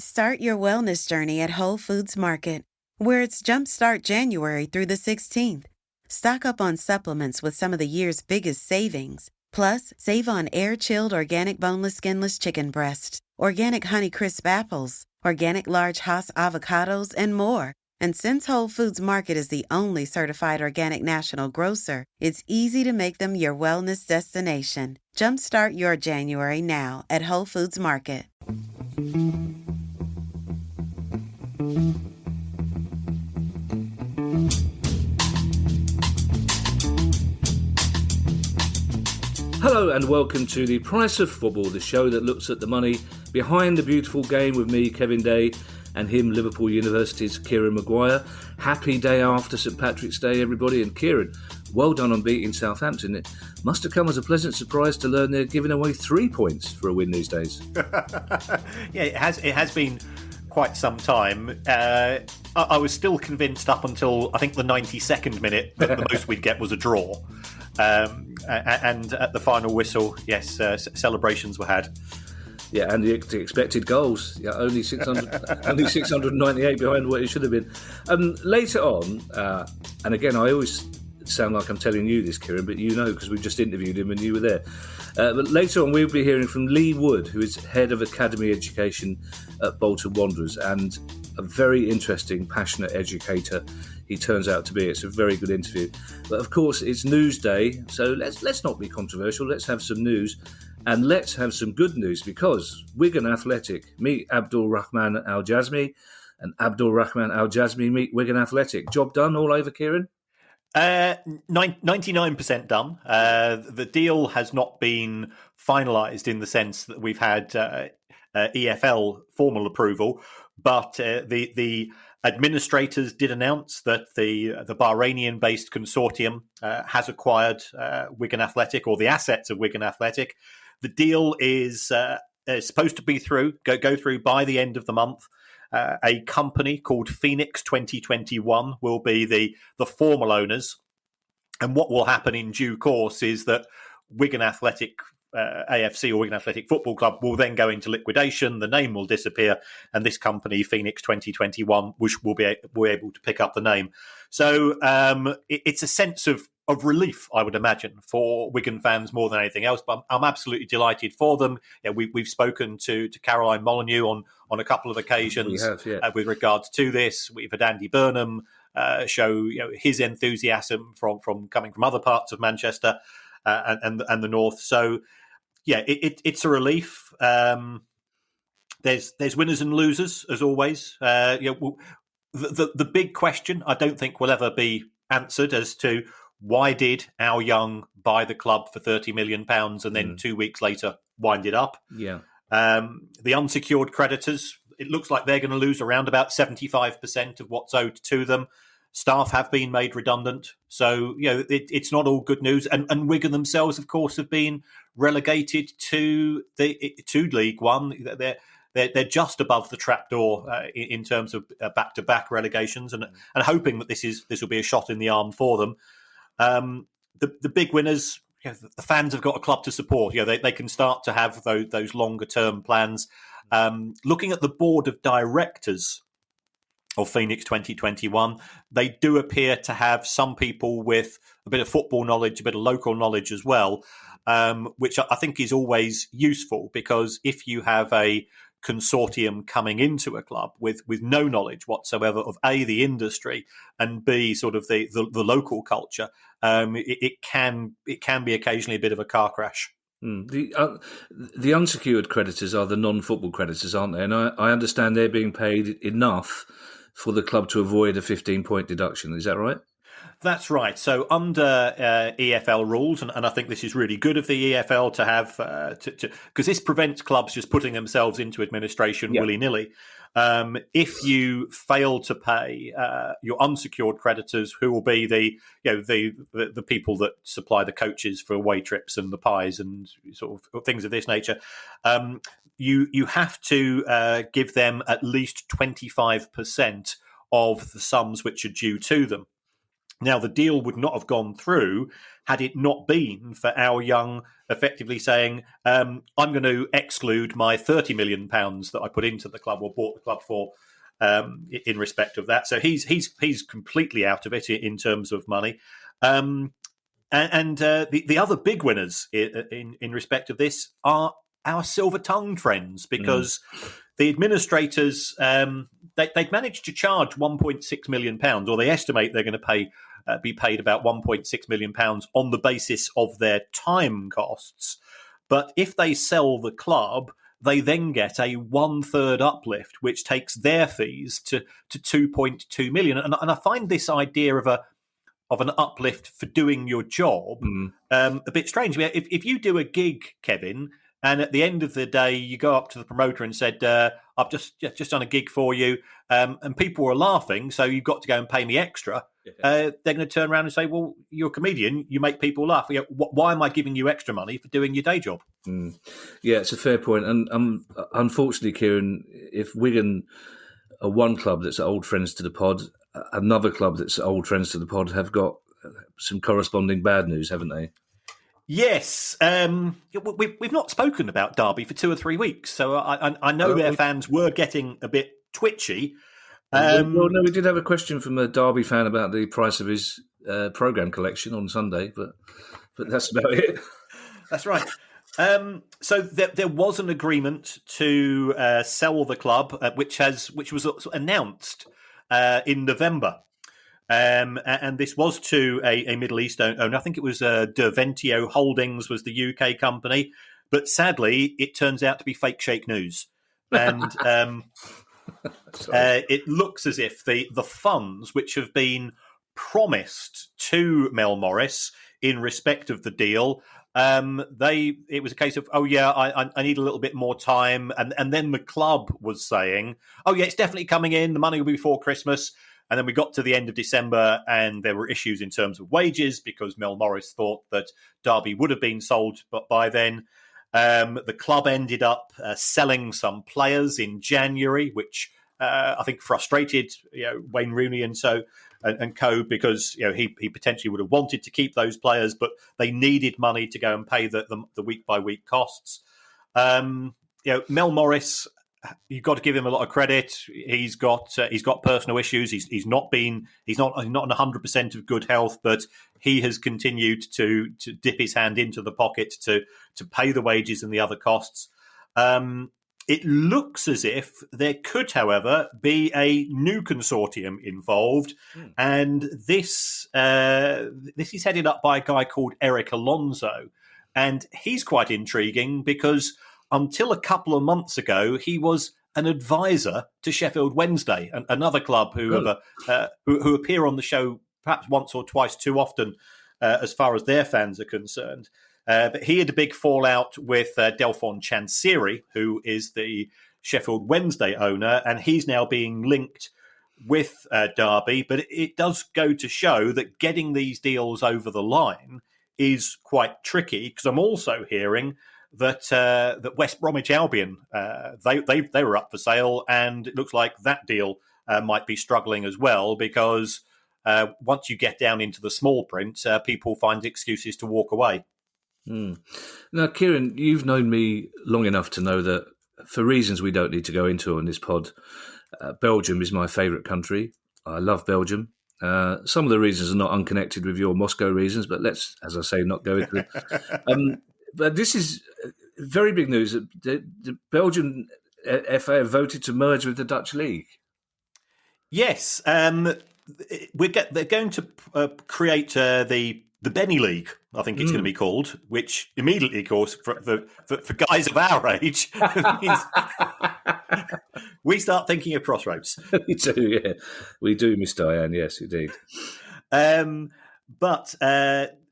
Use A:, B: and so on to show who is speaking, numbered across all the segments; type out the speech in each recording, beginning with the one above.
A: Start your wellness journey at Whole Foods Market, where it's Jumpstart January through the 16th. Stock up on supplements with some of the year's biggest savings. Plus, save on air-chilled organic boneless skinless chicken breasts, organic Honeycrisp apples, organic large Hass avocados, and more. And since Whole Foods Market is the only certified organic national grocer, it's easy to make them your wellness destination. Jumpstart your January now at Whole Foods Market.
B: Hello and welcome to The Price of Football, the show that looks at the money behind the beautiful game with me, Kevin Day, and him, Liverpool University's Kieran Maguire. Happy day after St Patrick's Day, everybody. And Kieran, well done on beating Southampton. It must have come as a pleasant surprise to learn they're giving away 3 points for a win these days.
C: Yeah, it has been quite some time. I was still convinced up until, I think, the 92nd minute that the most we'd get was a draw. And at the final whistle, yes, celebrations were had.
B: Yeah, and the expected goals. Yeah, only 698 behind what it should have been. Later on, and again, I always sound like I'm telling you this, Kieran, but you know because we just interviewed him and you were there. But later on, we'll be hearing from Lee Wood, who is Head of Academy Education at Bolton Wanderers, and a very interesting, passionate educator he turns out to be. It's a very good interview. But of course, it's news day, so let's not be controversial. Let's have some news, and let's have some good news, because Wigan Athletic meet Abdul Rahman Al Jazmi, and Abdul Rahman Al Jazmi meet Wigan Athletic. Job done all over, Kieran?
C: 99% done. The deal has not been finalised in the sense that we've had EFL formal approval, but the administrators did announce that the Bahraini-based consortium has acquired Wigan Athletic, or the assets of Wigan Athletic. The deal is supposed to be go through by the end of the month. A company called Phoenix 2021 will be the formal owners. And what will happen in due course is that Wigan Athletic AFC, or Wigan Athletic Football Club, will then go into liquidation. The name will disappear, and this company, Phoenix 2021, which will be able to pick up the name. So it's a sense of relief, I would imagine, for Wigan fans more than anything else. But I'm absolutely delighted for them. Yeah, we've spoken to Caroline Molyneux on a couple of occasions with regards to this. We've had Andy Burnham show his enthusiasm from coming from other parts of Manchester and the north. So yeah, it's a relief. There's winners and losers, as always. The big question, I don't think, will ever be answered as to why did Al Young buy the club for £30 million and then 2 weeks later wind it up.
B: Yeah.
C: The unsecured creditors, it looks like they're going to lose around about 75% of what's owed to them. Staff have been made redundant. So, it's not all good news. And Wigan themselves, of course, have been relegated to League One. They're just above the trapdoor in terms of back-to-back relegations, and hoping that this will be a shot in the arm for them. The big winners, the fans have got a club to support. They can start to have those longer-term plans. Looking at the board of directors of Phoenix 2021, they do appear to have some people with a bit of football knowledge, a bit of local knowledge as well, which I think is always useful, because if you have a consortium coming into a club with no knowledge whatsoever of A, the industry, and B, sort of the local culture, it can be occasionally a bit of a car crash.
B: The unsecured creditors are the non-football creditors, aren't they? And I understand they're being paid enough for the club to avoid a 15-point deduction. Is that right?
C: That's right. So under EFL rules, and I think this is really good of the EFL to have, because this prevents clubs just putting themselves into administration willy-nilly. If you fail to pay your unsecured creditors, who will be the people that supply the coaches for away trips and the pies and sort of things of this nature, you have to give them at least 25% of the sums which are due to them. Now, the deal would not have gone through had it not been for Al Young effectively saying, I'm going to exclude my £30 million that I put into the club or bought the club for in respect of that. So he's completely out of it in terms of money. The other big winners in respect of this are our silver-tongued friends, because the administrators, they'd managed to charge £1.6 million, or they estimate they're going to be paid about £1.6 million on the basis of their time costs. But if they sell the club, they then get a 1/3 uplift, which takes their fees to 2.2 million. And I find this idea of an uplift for doing your job a bit strange. I mean, if you do a gig, Kevin, and at the end of the day you go up to the promoter and said, I've just done a gig for you, and people were laughing, so you've got to go and pay me extra, they're going to turn around and say, well, you're a comedian, you make people laugh. Why am I giving you extra money for doing your day job?
B: Yeah, it's a fair point. And unfortunately, Kieran, if Wigan are one club that's old friends to the pod, another club that's old friends to the pod have got some corresponding bad news, haven't they?
C: Yes. We've not spoken about Derby for 2 or 3 weeks, so I know their fans were getting a bit twitchy.
B: Well, no, we did have a question from a Derby fan about the price of his programme collection on Sunday, but that's about it.
C: That's right. So there was an agreement to sell the club, which was announced in November. And this was to a Middle East owner. I think it was Derventio Holdings was the UK company. But sadly, it turns out to be fake shake news. And it looks as if the funds which have been promised to Mel Morris in respect of the deal, it was a case of, I need a little bit more time. And then the club was saying, it's definitely coming in. The money will be before Christmas. And then we got to the end of December and there were issues in terms of wages because Mel Morris thought that Derby would have been sold by then. The club ended up selling some players in January, which I think frustrated Wayne Rooney and co, because he potentially would have wanted to keep those players, but they needed money to go and pay the week by week costs. Mel Morris, you've got to give him a lot of credit. He's got personal issues. He's not in 100% of good health, but he has continued to dip his hand into the pocket to pay the wages and the other costs. It looks as if there could, however, be a new consortium involved, and this is headed up by a guy called Eric Alonso, and he's quite intriguing because until a couple of months ago, he was an advisor to Sheffield Wednesday, another club who appear on the show perhaps once or twice too often as far as their fans are concerned. But he had a big fallout with Delphon Chansiri, who is the Sheffield Wednesday owner, and he's now being linked with Derby. But it does go to show that getting these deals over the line is quite tricky, because I'm also hearing that West Bromwich Albion, they were up for sale, and it looks like that deal might be struggling as well, because once you get down into the small print, people find excuses to walk away.
B: Now, Kieran, you've known me long enough to know that, for reasons we don't need to go into on this pod, Belgium is my favourite country. I love Belgium. Some of the reasons are not unconnected with your Moscow reasons, but let's, as I say, not go into it. But this is very big news. The Belgian FA have voted to merge with the Dutch League.
C: Yes, they're going to create the Benny League, I think it's going to be called, which immediately, of course, for guys of our age, means we start thinking of Crossroads.
B: We do, yeah. We do, Miss Diane, yes, indeed.
C: But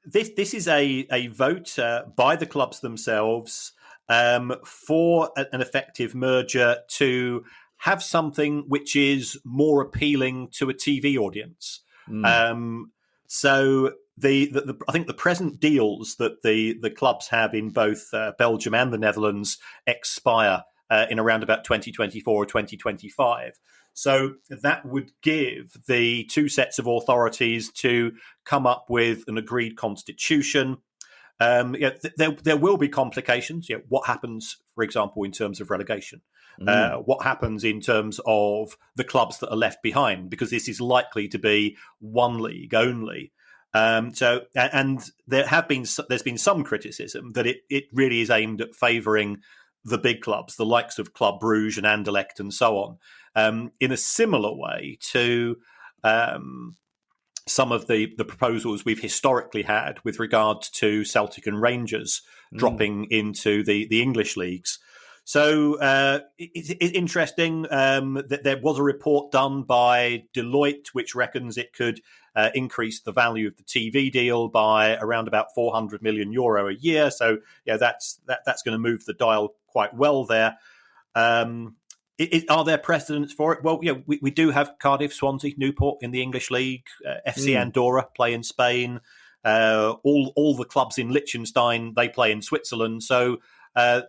C: this is a vote by the clubs themselves for an effective merger to have something which is more appealing to a TV audience. So I think the present deals that the clubs have in both Belgium and the Netherlands expire in around about 2024 or 2025. So that would give the two sets of authorities to come up with an agreed constitution. There will be complications. What happens, for example, in terms of relegation? What happens in terms of the clubs that are left behind? Because this is likely to be one league only. And there's been some criticism that it really is aimed at favouring the big clubs, the likes of Club Brugge and Anderlecht and so on, in a similar way to some of the proposals we've historically had with regards to Celtic and Rangers dropping into the English leagues. So it's interesting that there was a report done by Deloitte which reckons it could increase the value of the TV deal by around about €400 million a year. So that's going to move the dial quite well there. Are there precedents for it? Well, we do have Cardiff, Swansea, Newport in the English League. FC Andorra play in Spain. All the clubs in Liechtenstein, they play in Switzerland. So I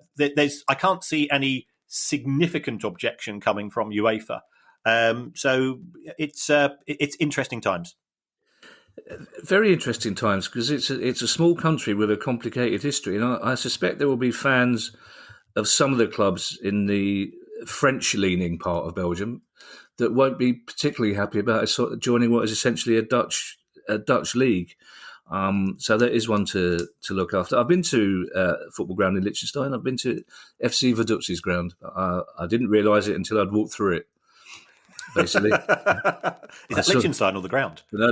C: can't see any significant objection coming from UEFA. So it's interesting times.
B: Very interesting times, because it's a small country with a complicated history, and I suspect there will be fans of some of the clubs in the French-leaning part of Belgium that won't be particularly happy about joining what is essentially a Dutch league. So that is one to look after. I've been to a football ground in Liechtenstein. I've been to FC Vaduzzi's ground. I didn't realise it until I'd walked through it, basically.
C: Is that Liechtenstein or the ground?
B: No,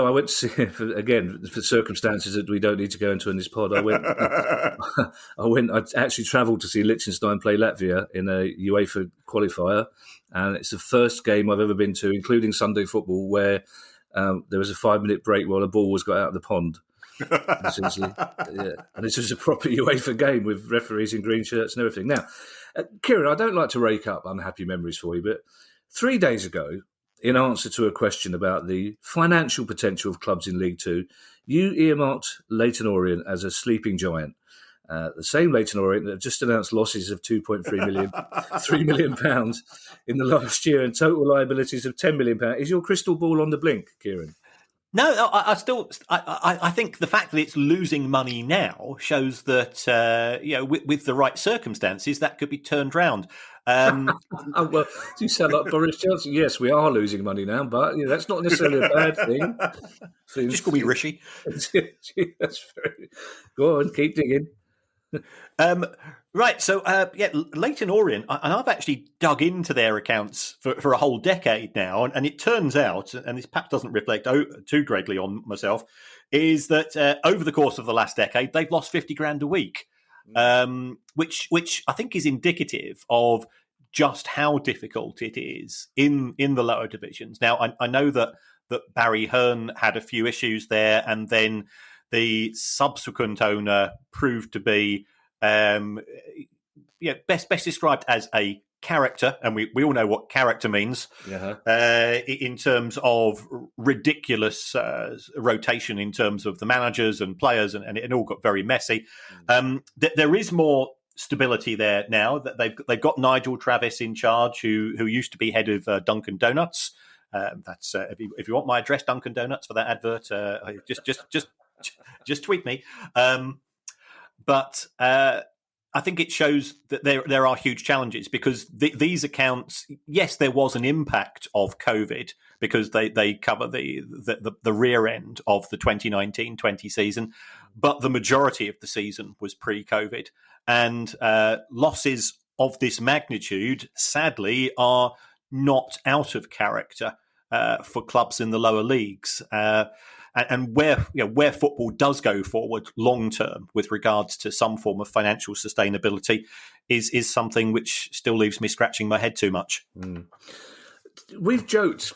B: I went to see it for circumstances that we don't need to go into in this pod. I actually travelled to see Liechtenstein play Latvia in a UEFA qualifier, and it's the first game I've ever been to, including Sunday football, where there was a 5-minute break while a ball was got out of the pond. Essentially, and this was a proper UEFA game with referees in green shirts and everything. Now, Kieran, I don't like to rake up unhappy memories for you, but 3 days ago, in answer to a question about the financial potential of clubs in League Two, you earmarked Leyton Orient as a sleeping giant. The same Leyton Orient that have just announced losses of £3 million in the last year and total liabilities of £10 million. Is your crystal ball on the blink, Kieran?
C: No, I think the fact that it's losing money now shows that with the right circumstances that could be turned round.
B: Well, you sound like Boris Johnson. Yes, we are losing money now, but that's not necessarily a bad thing.
C: Just call me Rishi.
B: Go on, keep digging.
C: Right, so Leyton Orient, and I've actually dug into their accounts for a whole decade now, and it turns out, and this perhaps doesn't reflect too greatly on myself, is that over the course of the last decade, they've lost 50 grand a week, which I think is indicative of just how difficult it is in the lower divisions. Now, I know that Barry Hearn had a few issues there, and then the subsequent owner proved to be best described as a character, and we all know what character means, in terms of ridiculous rotation in terms of the managers and players, and it all got very messy. There is more stability there now. That they've got Nigel Travis in charge, who used to be head of Dunkin' Donuts. That's if you want my address, Dunkin' Donuts, for that advert, just tweet me. But I think it shows that there are huge challenges, because these accounts, yes, there was an impact of COVID because they cover the rear end of the 2019-20 season, but the majority of the season was pre-COVID, and losses of this magnitude, sadly, are not out of character for clubs in the lower leagues. And where football does go forward long term with regards to some form of financial sustainability is something which still leaves me scratching my head too much.
B: We've joked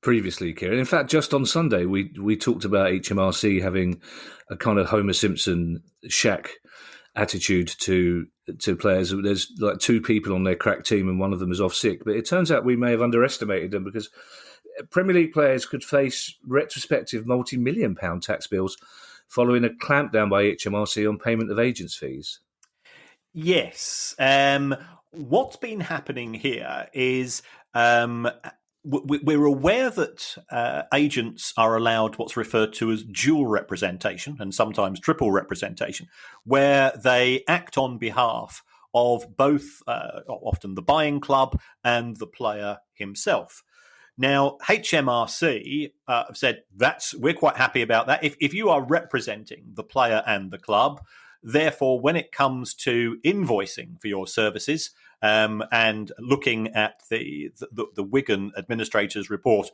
B: previously, Kieran. In fact, just on Sunday, we talked about HMRC having a kind of Homer Simpson Shaq attitude to players. There's like 2 people on their crack team and one of them is off sick. But it turns out we may have underestimated them, because Premier League players could face retrospective multi-million-pound tax bills following a clampdown by HMRC on payment of agents' fees.
C: Yes. what's been happening here is we're aware that agents are allowed what's referred to as dual representation and sometimes triple representation, where they act on behalf of both, often the buying club and the player himself. Now, HMRC have said we're quite happy about that. If you are representing the player and the club, therefore, when it comes to invoicing for your services and looking at the Wigan administrator's report,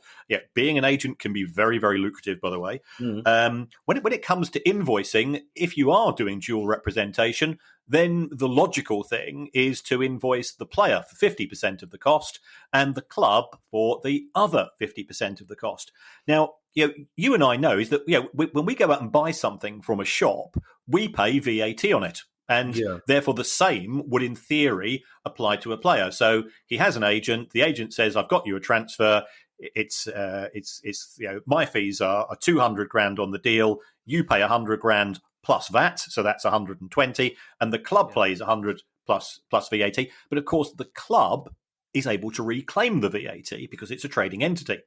C: being an agent can be very, very lucrative, by the way. When it comes to invoicing, if you are doing dual representation, then the logical thing is to invoice the player for 50% of the cost and the club for the other 50% of the cost. Now, you and I know is that when we go out and buy something from a shop, we pay VAT on it. And therefore, the same would, in theory, apply to a player. So he has an agent. The agent says, "I've got you a transfer. It's my fees are 200 grand on the deal. You pay 100 grand plus VAT, so that's 120, and the club pays 100 plus VAT. But of course, the club is able to reclaim the VAT because it's a trading entity."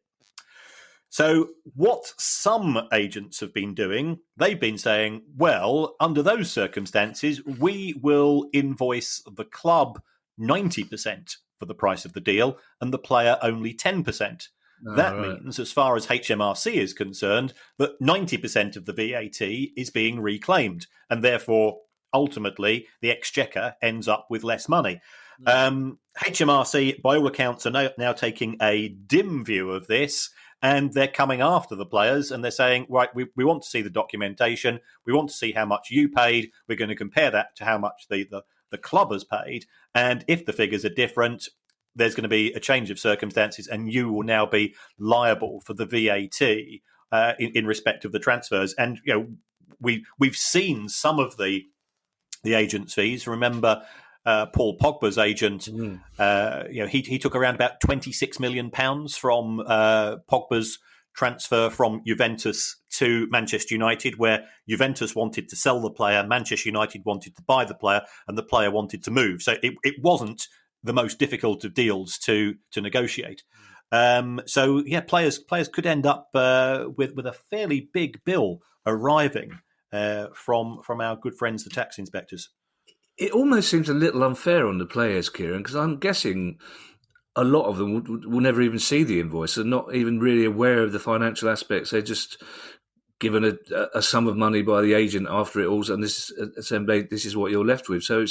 C: So what some agents have been doing, they've been saying, well, under those circumstances, we will invoice the club 90% for the price of the deal and the player only 10%. That means, as far as HMRC is concerned, that 90% of the VAT is being reclaimed, and therefore, ultimately, the exchequer ends up with less money. HMRC, by all accounts, are now taking a dim view of this, and they're coming after the players, and they're saying, right, we want to see the documentation, we want to see how much you paid, we're going to compare that to how much the club has paid, and if the figures are different, there's going to be a change of circumstances, and you will now be liable for the VAT in respect of the transfers. And we've seen some of the agents' fees. Remember, Paul Pogba's agent, he took around about £26 million from Pogba's transfer from Juventus to Manchester United, where Juventus wanted to sell the player, Manchester United wanted to buy the player, and the player wanted to move. So it wasn't the most difficult of deals to negotiate. Players could end up with a fairly big bill arriving from our good friends, the tax inspectors.
B: It almost seems a little unfair on the players, Kieran, because I'm guessing a lot of them will never even see the invoice and not even really aware of the financial aspects. They're just given a sum of money by the agent after it all, and this is what you're left with. So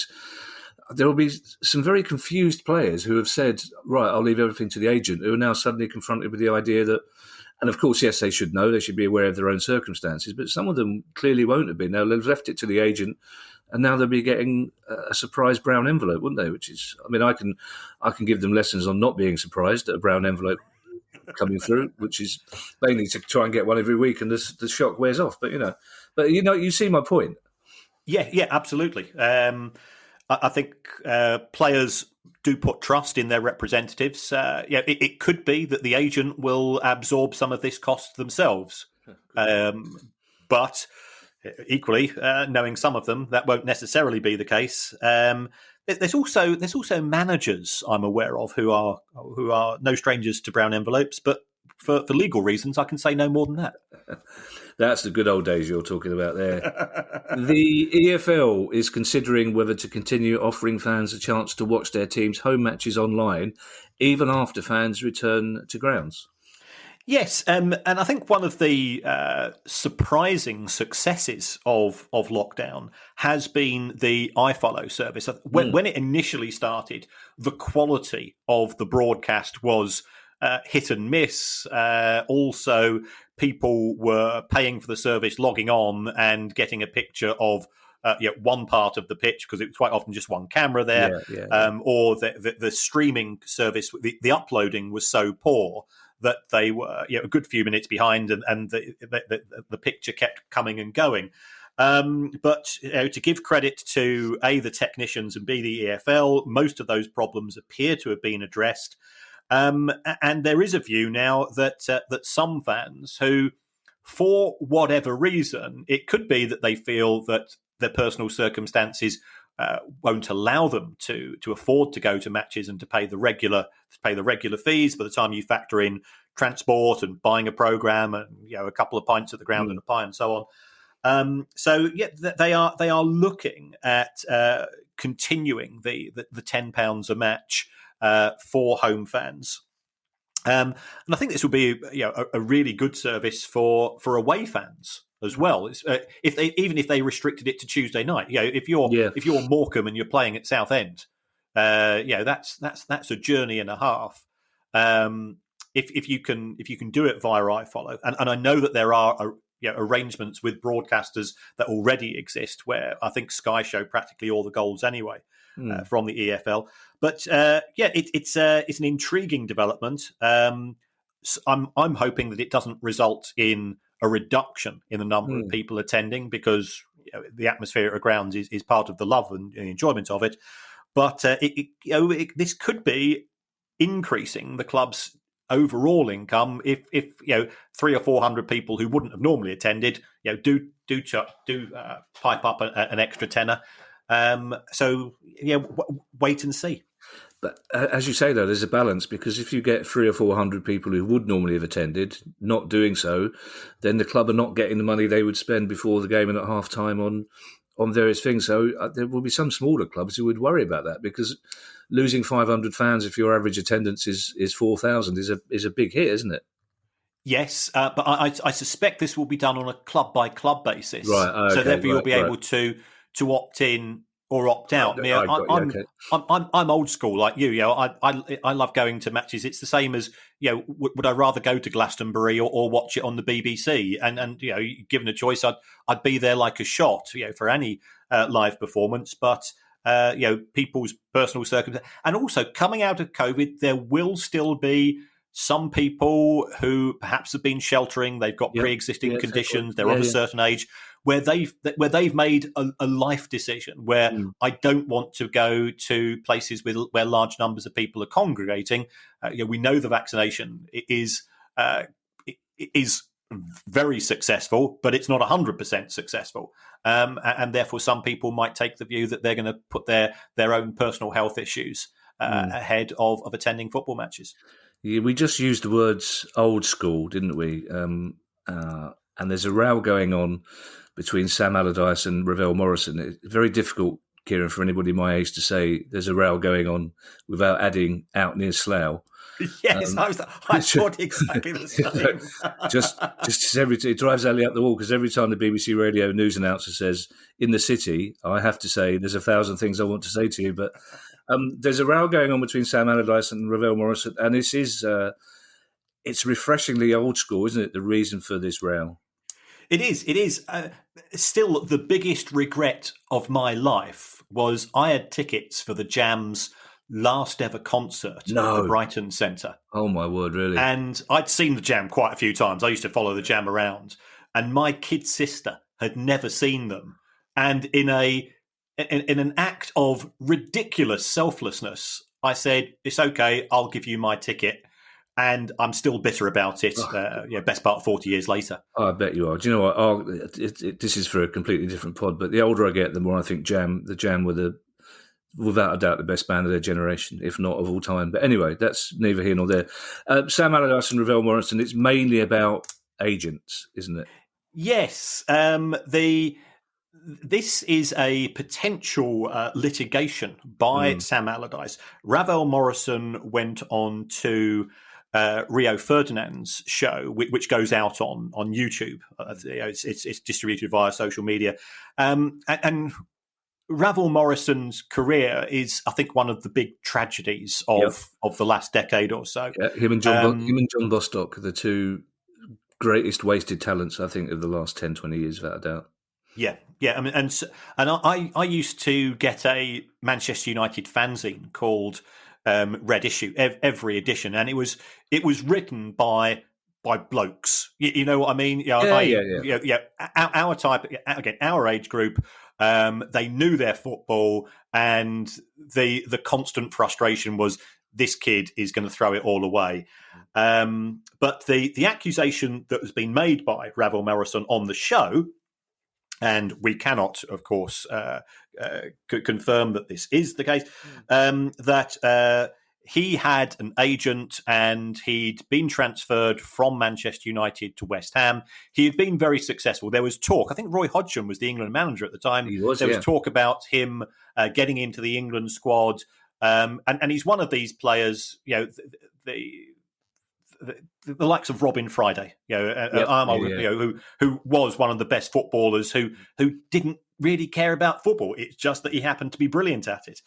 B: there will be some very confused players who have said, right, I'll leave everything to the agent, who are now suddenly confronted with the idea that, and of course, yes, they should know, they should be aware of their own circumstances, but some of them clearly won't have been. They've left it to the agent, and now they'll be getting a surprise brown envelope, wouldn't they? Which is, I mean, I can give them lessons on not being surprised at a brown envelope coming through, which is mainly to try and get one every week, and the shock wears off. But you see my point.
C: Yeah, absolutely. I think players do put trust in their representatives. It could be that the agent will absorb some of this cost themselves, but equally, knowing some of them, that won't necessarily be the case. There's also managers I'm aware of who are no strangers to brown envelopes, but for legal reasons, I can say no more than that.
B: That's the good old days you're talking about there. The EFL is considering whether to continue offering fans a chance to watch their team's home matches online, even after fans return to grounds.
C: Yes, and I think one of the surprising successes of lockdown has been the iFollow service. When it initially started, the quality of the broadcast was hit and miss. Also, people were paying for the service, logging on and getting a picture of one part of the pitch, because it was quite often just one camera there, or the streaming service, the uploading was so poor that they were a good few minutes behind, and the picture kept coming and going. But to give credit to A, the technicians, and B, the EFL, most of those problems appear to have been addressed. And there is a view now that some fans who, for whatever reason, it could be that they feel that their personal circumstances won't allow them to afford to go to matches and to pay the regular fees. By the time you factor in transport and buying a program and a couple of pints at the ground and a pie and so on. They are looking at continuing the £10 a match for home fans. And I think this will be a really good service for away fans as well. If they restricted it to Tuesday night, if you're Morecambe and you're playing at Southend, that's a journey and a half. If you can do it via iFollow, and I know that there are arrangements with broadcasters that already exist, where I think Sky show practically all the goals anyway from the EFL. But it's an intriguing development. I'm hoping that it doesn't result in a reduction in the number of people attending, because the atmosphere at the grounds is part of the love and the enjoyment of it. But this could be increasing the club's overall income if 300 or 400 people who wouldn't have normally attended do pipe up an extra tenner. Wait and see.
B: But as you say, though, there's a balance, because if you get 300 or 400 people who would normally have attended not doing so, then the club are not getting the money they would spend before the game and at half time on various things. So there will be some smaller clubs who would worry about that, because losing 500 fans if your average attendance is 4,000 is a big hit, isn't it?
C: Yes, but I suspect this will be done on a club by club basis,
B: right? Okay,
C: so therefore you'll be able to opt in or opt out. I'm old school like you. I love going to matches. It's the same as would I rather go to Glastonbury or watch it on the BBC? And given a choice, I'd be there like a shot. For any live performance, but. People's personal circumstances, and also coming out of COVID, there will still be some people who perhaps have been sheltering. They've got pre-existing conditions. They're of a certain age where they've made a life decision where I don't want to go to places where large numbers of people are congregating. We know the vaccination is very successful, but it's not 100% successful. And therefore, some people might take the view that they're going to put their own personal health issues ahead of attending football matches.
B: Yeah, we just used the words old school, didn't we? And there's a row going on between Sam Allardyce and Ravel Morrison. It's very difficult, Kieran, for anybody my age to say there's a row going on without adding out near Slough.
C: Yes, I thought exactly the same.
B: just it drives Ali up the wall, because every time the BBC radio news announcer says, in the city, I have to say there's 1,000 things I want to say to you. But there's a row going on between Sam Allardyce and Ravel Morrison, and this is it's refreshingly old school, isn't it, the reason for this row?
C: It is. Still, the biggest regret of my life was I had tickets for the Jam's last ever concert at the Brighton Centre.
B: Oh, my word, really?
C: And I'd seen the Jam quite a few times. I used to follow the Jam around. And my kid sister had never seen them. And in an act of ridiculous selflessness, I said, it's okay, I'll give you my ticket. And I'm still bitter about it, best part of 40 years later.
B: I bet you are. Do you know what? This is for a completely different pod, but the older I get, the more I think the Jam were without a doubt the best band of their generation, if not of all time. But anyway, that's neither here nor there. Sam Allardyce and Ravel Morrison, it's mainly about agents, isn't it?
C: Yes. This is a potential litigation by Sam Allardyce. Ravel Morrison went on to Rio Ferdinand's show, which goes out on YouTube. It's distributed via social media. And Ravel Morrison's career is, I think, one of the big tragedies of the last decade or so.
B: Yeah, him and John Bostock are the two greatest wasted talents, I think, of the last 10, 20 years, without a doubt.
C: Yeah. I mean, and I used to get a Manchester United fanzine called Red Issue every edition, and it was written by blokes. You know what I mean? Our type, again, our age group. They knew their football, and the constant frustration was this kid is going to throw it all away. But the accusation that has been made by Ravel Morrison on the show, and we cannot, of course, could confirm that this is the case, that he had an agent and he'd been transferred from Manchester United to West Ham. He had been very successful. There was talk, I think Roy Hodgson was the England manager at the time.
B: He was,
C: there was talk about him getting into the England squad. And he's one of these players, the likes of Robin Friday, who was one of the best footballers who didn't really care about football. It's just that he happened to be brilliant at it.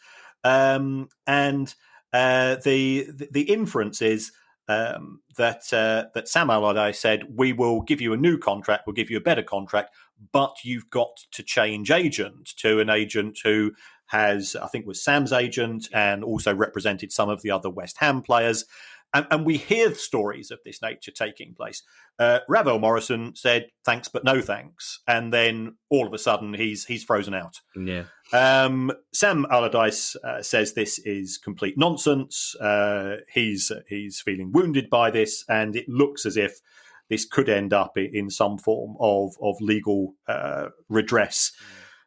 C: The inference is that Sam Allardyce said, we will give you a new contract, we'll give you a better contract, but you've got to change agent to an agent who has, I think was Sam's agent and also represented some of the other West Ham players. And we hear stories of this nature taking place. Ravel Morrison said, thanks, but no thanks. And then all of a sudden he's frozen out.
B: Yeah.
C: Sam Allardyce says this is complete nonsense. He's feeling wounded by this, and it looks as if this could end up in some form of legal redress,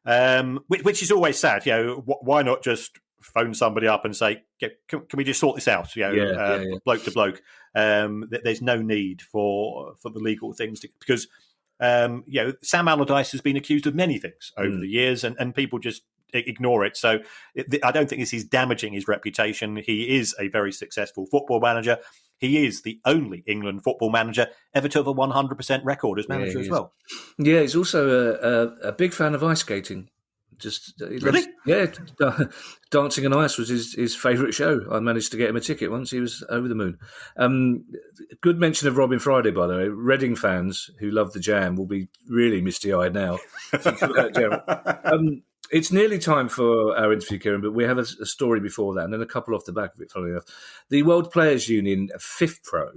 C: which is always sad. Why not just phone somebody up and say, can we just sort this out? Bloke to bloke. There's no need for the legal things because Sam Allardyce has been accused of many things over the years, and people just ignore it. So I don't think this is damaging his reputation. He is a very successful football manager. He is the only England football manager ever to have a 100% record as manager as well.
B: Yeah, he's also a big fan of ice skating.
C: Really?
B: Dancing on Ice was his favourite show. I managed to get him a ticket once. He was over the moon. Good mention of Robin Friday, by the way. Reading fans who love the Jam will be really misty-eyed now. It's nearly time for our interview, Kieran, but we have a story before that and then a couple off the back of it, funnily enough. The World Players Union, FIFPro,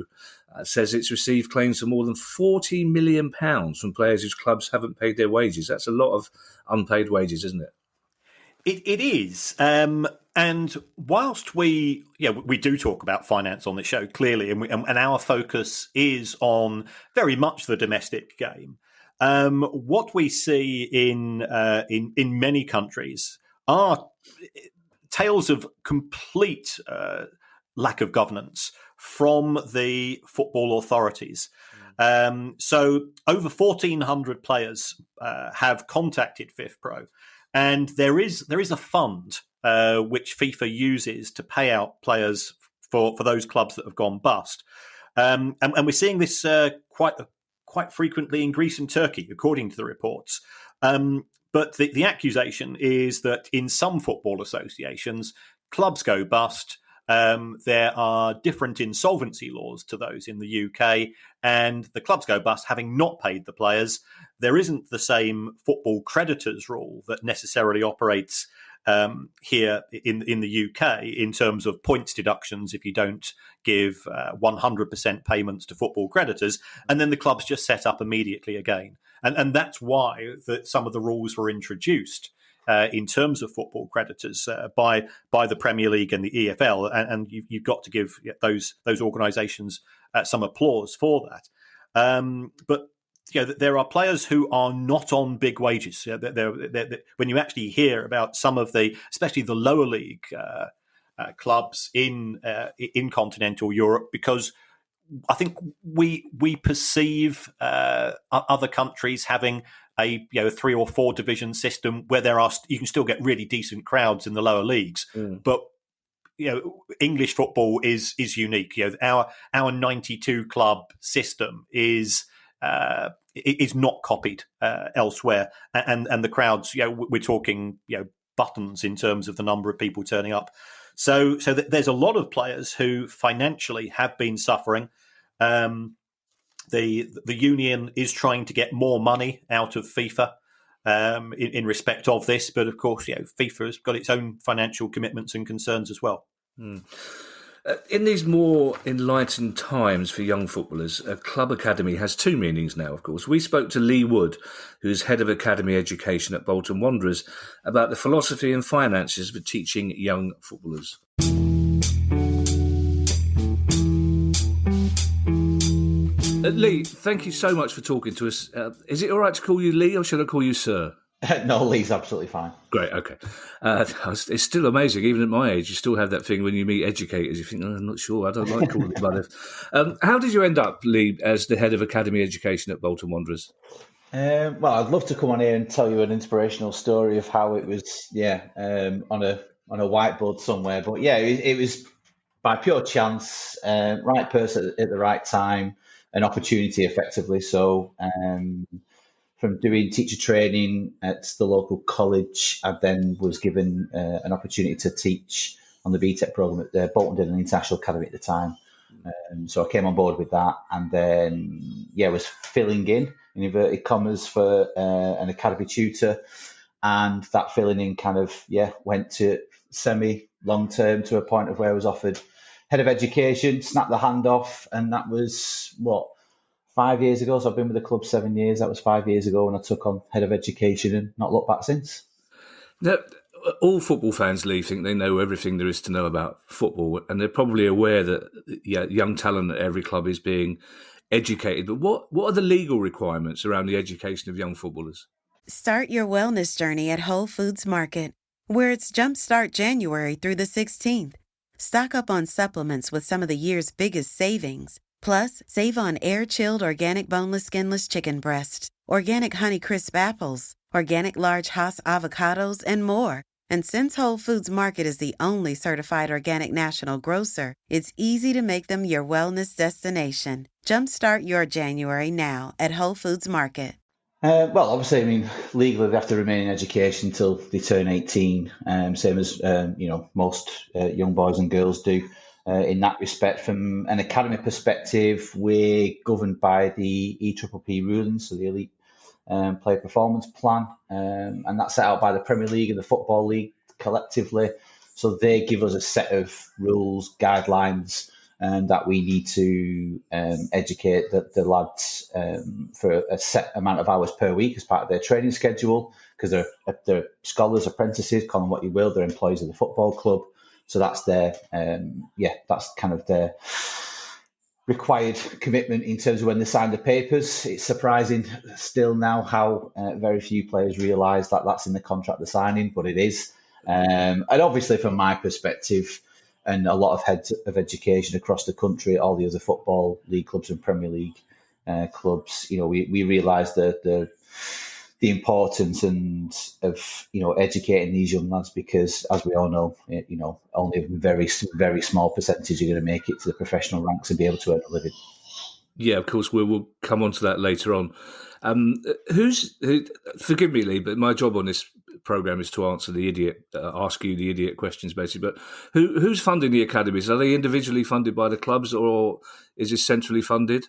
B: says it's received claims for more than £40 million from players whose clubs haven't paid their wages. That's a lot of unpaid wages, isn't it?
C: It is. And whilst we do talk about finance on the show, clearly, and our focus is on very much the domestic game, what we see in many countries are tales of complete lack of governance from the football authorities. So over 1,400 players have contacted FIFPro, and there is a fund which FIFA uses to pay out players for those clubs that have gone bust. And we're seeing this quite frequently in Greece and Turkey, according to the reports. But the accusation is that in some football associations, clubs go bust. There are different insolvency laws to those in the UK, and the clubs go bust having not paid the players. There isn't the same football creditors rule that necessarily operates here in the UK in terms of points deductions if you don't give 100% payments to football creditors, and then the clubs just set up immediately again. And that's why some of the rules were introduced in terms of football creditors by the Premier League and the EFL, and you've got to give those organisations some applause for that. But there are players who are not on big wages. When you actually hear about some of especially the lower league clubs in continental Europe, because I think we perceive other countries having a 3 or 4 division system where you can still get really decent crowds in the lower leagues, but English football is unique. Our 92 club system is not copied elsewhere, and the crowds. We're talking buttons in terms of the number of people turning up. So there's a lot of players who financially have been suffering. The union is trying to get more money out of FIFA in respect of this, but of course, FIFA has got its own financial commitments and concerns as well.
B: In these more enlightened times for young footballers, a club academy has 2 meanings now, of course. We spoke to Lee Wood, who's head of academy education at Bolton Wanderers, about the philosophy and finances for teaching young footballers. Lee, thank you so much for talking to us. Is it all right to call you Lee, or should I call you Sir?
D: No, Lee's absolutely fine.
B: Great, okay. It's still amazing, even at my age, you still have that thing when you meet educators, you think, I'm not sure, I don't like calling them by this. How did you end up, Lee, as the head of academy education at Bolton Wanderers?
D: Well, I'd love to come on here and tell you an inspirational story of how it was, on a whiteboard somewhere. But yeah, it was by pure chance, right person at the right time, an opportunity, effectively. So, from doing teacher training at the local college, I then was given an opportunity to teach on the BTEC program at the Bolton Wanderers International Academy at the time. So I came on board with that, and then was filling in inverted commas for an academy tutor, and that filling in kind of went to semi long term to a point of where I was offered head of education, snapped the hand off, and that was 5 years ago. So I've been with the club 7 years. That was 5 years ago when I took on head of education, and not looked back since.
B: Now, all football fans, Lee, think they know everything there is to know about football, and they're probably aware that young talent at every club is being educated. But what are the legal requirements around the education of young footballers?
A: Start your wellness journey at Whole Foods Market, where it's Jumpstart January through the 16th. Stock up on supplements with some of the year's biggest savings. Plus, save on air-chilled organic boneless skinless chicken breasts, organic Honeycrisp apples, organic large Hass avocados, and more. And since Whole Foods Market is the only certified organic national grocer, it's easy to make them your wellness destination. Jumpstart your January now at Whole Foods Market.
D: Well, obviously, I mean, legally they have to remain in education until they turn 18, same as most young boys and girls do. In that respect, from an academy perspective, we're governed by the EPPP rulings, so the Elite Player Performance Plan, and that's set out by the Premier League and the Football League collectively. So they give us a set of rules, guidelines, that we need to educate the lads for a set amount of hours per week as part of their training schedule, because they're scholars, apprentices, call them what you will, they're employees of the football club. So that's their, that's kind of their required commitment in terms of when they sign the papers. It's surprising still now how very few players realise that that's in the contract they're signing, but it is. And obviously, from my perspective, and a lot of heads of education across the country, all the other football league clubs and Premier League clubs, we realise the importance of educating these young lads, because as we all know, only a very, very small percentage are going to make it to the professional ranks and be able to earn a living.
B: Yeah, of course, we'll come on to that later on. Forgive me, Lee, but my job on this program is to ask you the idiot questions, basically. But who's funding the academies? Are they individually funded by the clubs, or is this centrally funded?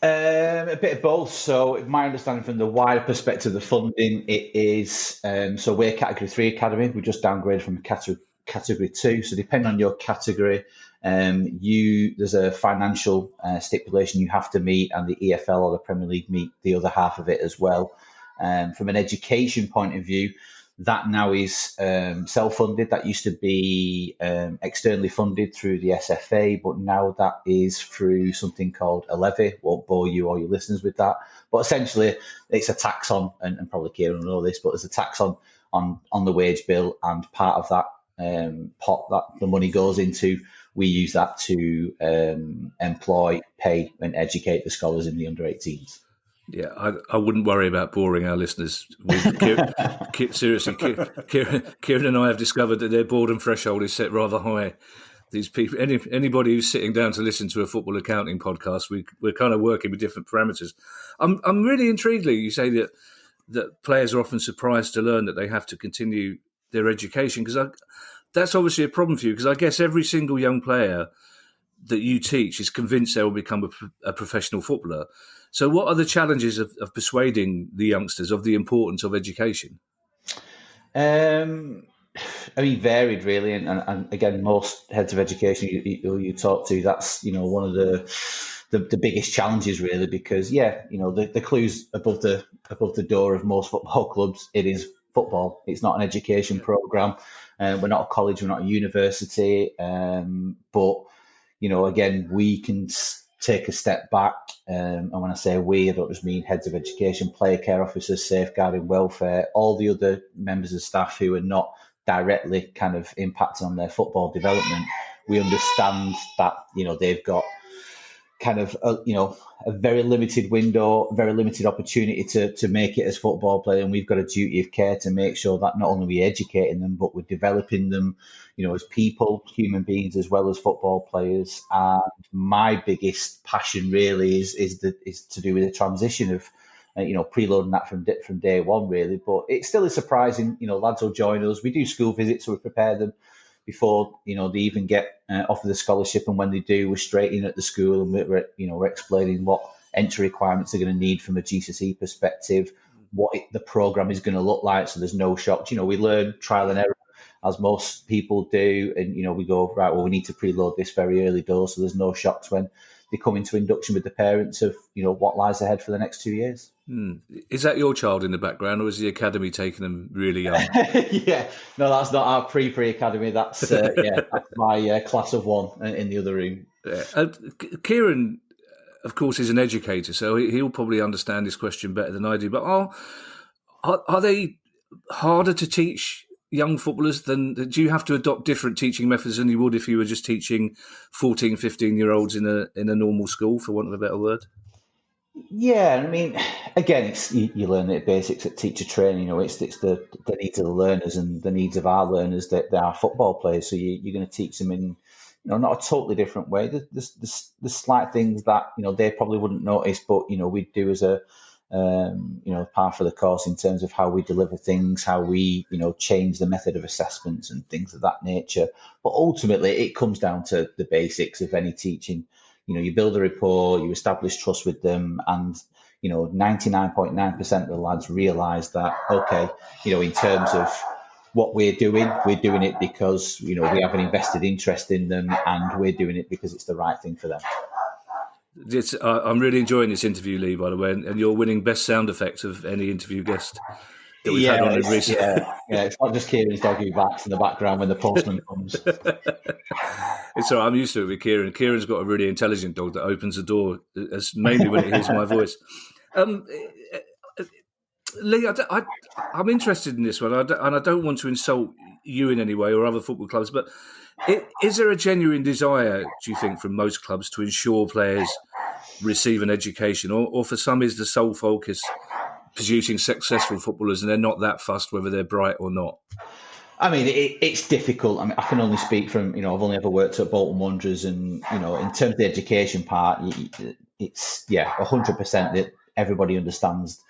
D: A bit of both. So my understanding from the wider perspective of the funding, it is, so we're Category 3 Academy. We just downgraded from Category 2. So depending on your category, there's a financial stipulation you have to meet, and the EFL or the Premier League meet the other half of it as well. From an education point of view, that now is self-funded. That used to be externally funded through the SFA, but now that is through something called a levy. Won't bore you or your listeners with that. But essentially, it's a tax on, and probably Kieran will know this, but there's a tax on the wage bill, and part of that pot that the money goes into, we use that to employ, pay, and educate the scholars in the under-18s.
B: Yeah, I wouldn't worry about boring our listeners. Seriously, Kieran and I have discovered that their boredom threshold is set rather high. These people, anybody who's sitting down to listen to a football accounting podcast, we're kind of working with different parameters. I'm really intrigued, Lee. You say that players are often surprised to learn that they have to continue their education, because that's obviously a problem for you. Because I guess every single young player that you teach is convinced they will become a professional footballer. So what are the challenges of persuading the youngsters of the importance of education?
D: I mean, varied really. And again, most heads of education you talk to, that's, one of the biggest challenges really, because, the clue's above the door of most football clubs. It is football. It's not an education program. We're not a college, we're not a university. But, again, we can take a step back. And when I say we, I don't just mean heads of education, player care officers, safeguarding welfare, all the other members of staff who are not directly kind of impacting on their football development. We understand that, they've got kind of a very limited window, very limited opportunity to make it as football players, and we've got a duty of care to make sure that not only we're educating them, but we're developing them, as people, human beings, as well as football players. And my biggest passion really is to do with the transition of preloading that from day one, really. But it still is surprising. Lads will join us. We do school visits, so we prepare them before they even get offered the scholarship, and when they do, we're straight in at the school, and we're explaining what entry requirements they're going to need from a GCSE perspective, what the program is going to look like, so there's no shocks. We learn trial and error as most people do, and we go, right, well, we need to preload this very early doors, so there's no shocks when they come into induction with the parents of what lies ahead for the next 2 years.
B: Is that your child in the background, or is the academy taking them really young?
D: Yeah, no, that's not our pre-academy. That's that's my class of one in the other room.
B: Kieran, of course, is an educator, so he'll probably understand this question better than I do. But are they harder to teach young footballers do you have to adopt different teaching methods than you would if you were just teaching 14, 15-year-olds in a normal school, for want of a better word?
D: Yeah, I mean, again, it's you learn the basics at teacher training. It's the needs of the learners and the needs of our learners that they are football players. So you're going to teach them in, not a totally different way. There's slight things that they probably wouldn't notice, but we do as a part for the course in terms of how we deliver things, how we change the method of assessments and things of that nature. But ultimately, it comes down to the basics of any teaching. You build a rapport, you establish trust with them, and 99.9% of the lads realise that, okay, in terms of what we're doing it because we have an invested interest in them, and we're doing it because it's the right thing for them.
B: I'm really enjoying this interview, Lee, by the way, and you're winning best sound effects of any interview guest that we've had on it recently.
D: Yeah, it's not just Kieran's dog who barks in the background when the postman comes.
B: It's all right, I'm used to it with Kieran. Kieran's got a really intelligent dog that opens the door, mainly when it hears my voice. Lee, I'm interested in this one, and I don't want to insult you in any way or other football clubs, but is there a genuine desire, do you think, from most clubs to ensure players receive an education, or for some is the sole focus producing successful footballers and they're not that fussed whether they're bright or not?
D: I mean, it's difficult. I mean, I can only speak from, I've only ever worked at Bolton Wanderers, and, in terms of the education part, it's, 100% that everybody understands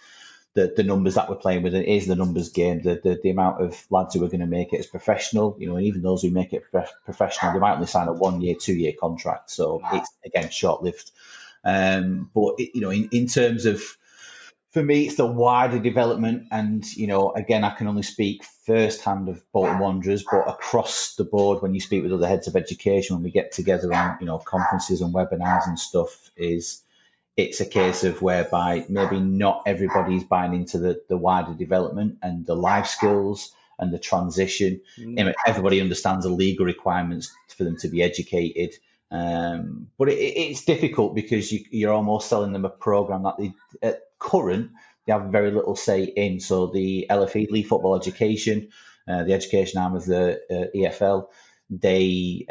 D: the numbers that we're playing with. It is the numbers game, the amount of lads who are going to make it as professional, and even those who make it professional, they might only sign a 1 year, 2 year contract. So it's, again, short-lived. But, in terms of, for me, it's the wider development. And, again, I can only speak firsthand of Bolton Wanderers, but across the board, when you speak with other heads of education, when we get together on, conferences and webinars and stuff, it's a case of whereby maybe not everybody's buying into the wider development and the life skills and the transition. Everybody understands the legal requirements for them to be educated. But it's difficult because you're almost selling them a program that they have very little say in. So the LFE, League Football Education, the education arm of the EFL, they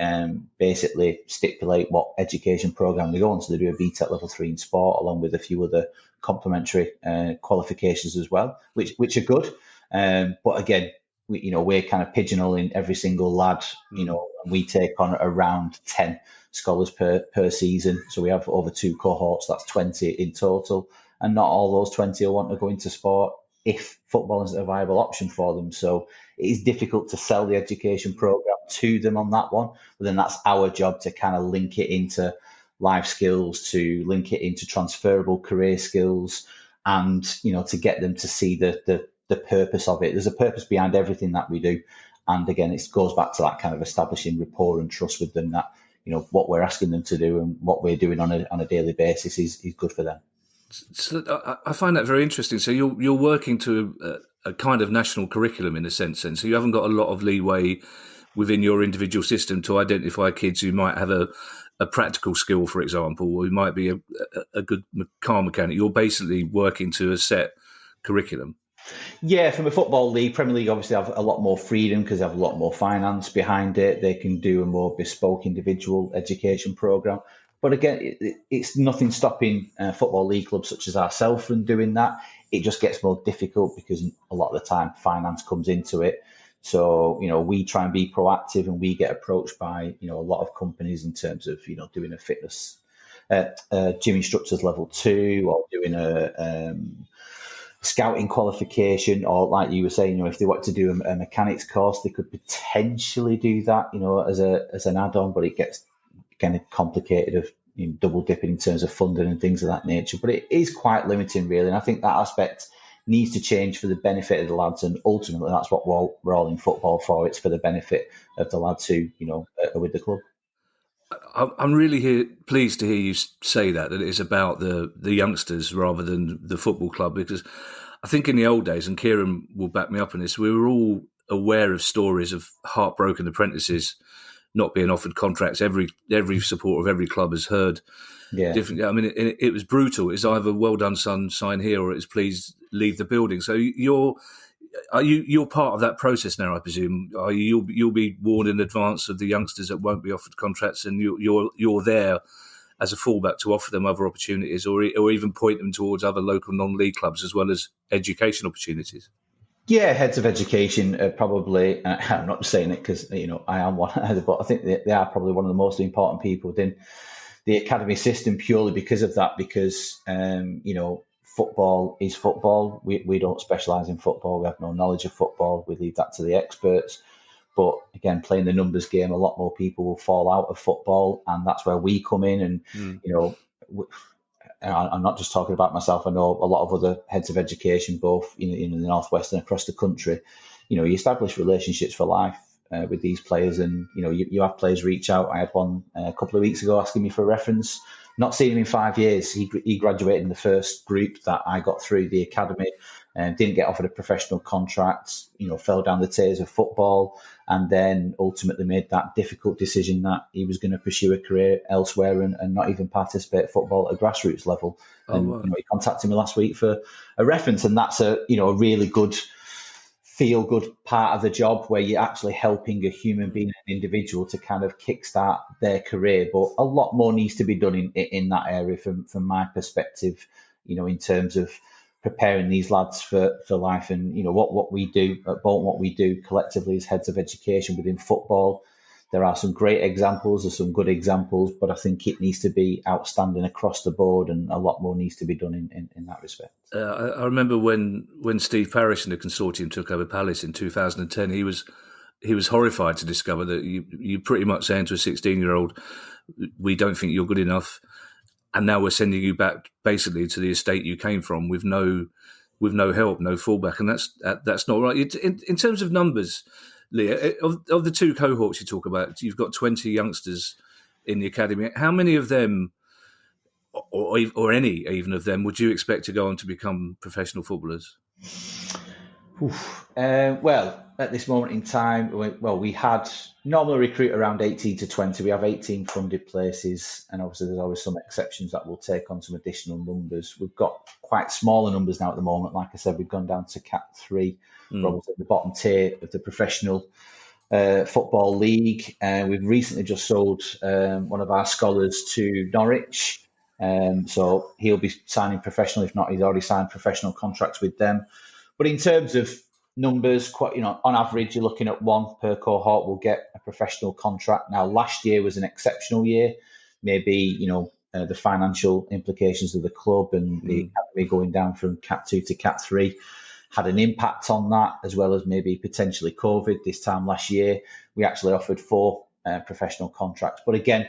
D: basically stipulate what education program they go on. So they do a BTEC level 3 in sport, along with a few other complementary qualifications as well, which are good. But again, we're kind of pigeonholing every single lad. And we take on around 10 scholars per season. So we have over 2 cohorts. That's 20 in total. And not all those 20 will want to go into sport if football isn't a viable option for them. So it is difficult to sell the education program to them on that one. But then that's our job to kind of link it into life skills, to link it into transferable career skills, and, to get them to see the purpose of it. There's a purpose behind everything that we do. And again, it goes back to that kind of establishing rapport and trust with them, that, what we're asking them to do and what we're doing on a daily basis is good for them.
B: So I find that very interesting. So you're working to a kind of national curriculum in a sense, and so you haven't got a lot of leeway within your individual system to identify kids who might have a practical skill, for example, or who might be a good car mechanic. You're basically working to a set curriculum.
D: Yeah, from a football league, Premier League obviously have a lot more freedom because they have a lot more finance behind it. They can do a more bespoke individual education program. But again, it's nothing stopping football league clubs such as ourselves from doing that. It just gets more difficult because a lot of the time finance comes into it. So, we try and be proactive, and we get approached by, a lot of companies in terms of, doing a fitness gym instructors level 2, or doing a scouting qualification, or like you were saying, if they want to do a mechanics course, they could potentially do that, as an add-on, but it gets kind of complicated of double dipping in terms of funding and things of that nature. But it is quite limiting, really, and I think that aspect needs to change for the benefit of the lads, and ultimately that's what we're all in football for. It's for the benefit of the lads who are with the club.
B: I'm really pleased to hear you say that it's about the youngsters rather than the football club, because I think in the old days, and Kieran will back me up on this, we were all aware of stories of heartbroken apprentices not being offered contracts. Every supporter of every club has heard different. I mean, it was brutal. It's either well done, son, sign here, or it's please leave the building. So you're part of that process now, I presume. You'll be warned in advance of the youngsters that won't be offered contracts, and you're there as a fallback to offer them other opportunities, or even point them towards other local non-league clubs as well as education opportunities.
D: Yeah, heads of education probably. I'm not just saying it because I am one, but I think they are probably one of the most important people within the academy system, purely because of that. Because football is football. We don't specialise in football. We have no knowledge of football. We leave that to the experts. But again, playing the numbers game, a lot more people will fall out of football, and that's where we come in. And I'm not just talking about myself. I know a lot of other heads of education, both in the Northwest and across the country. You establish relationships for life with these players, and you have players reach out. I had one a couple of weeks ago asking me for a reference. Not seen him in 5 years. He graduated in the first group that I got through the academy, and didn't get offered a professional contract. Fell down the tiers of football, and then ultimately made that difficult decision that he was going to pursue a career elsewhere and not even participate in football at a grassroots level. Wow. He contacted me last week for a reference, and that's a really good feel-good part of the job, where you're actually helping a human being, an individual, to kind of kickstart their career. But a lot more needs to be done in that area from my perspective, in terms of preparing these lads for life. And what we do at Bolton, what we do collectively as heads of education within football, there are some great examples, there's some good examples, but I think it needs to be outstanding across the board, and a lot more needs to be done in that respect.
B: I remember when Steve Parish and the consortium took over Palace in 2010, he was horrified to discover that you pretty much saying to a 16-year-old, we don't think you're good enough, and now we're sending you back basically to the estate you came from with no help, no fallback, and that's not right. In terms of numbers, Leah, of the two cohorts you talk about, you've got 20 youngsters in the academy. How many of them, or any even of them, would you expect to go on to become professional footballers?
D: Well, at this moment in time, we had normally recruit around 18 to 20. We have 18 funded places, and obviously there's always some exceptions that will take on some additional numbers. We've got quite smaller numbers now at the moment. Like I said, we've gone down to Cat 3, probably at the bottom tier of the professional football league. We've recently just sold one of our scholars to Norwich. So he'll be signing professional. If not, he's already signed professional contracts with them. But in terms of numbers, on average, you're looking at one per cohort will get a professional contract. Now, last year was an exceptional year. Maybe, the financial implications of the club and the academy going down from Cat 2 to Cat 3 had an impact on that, as well as maybe potentially COVID. This time last year, we actually offered 4 professional contracts. But again,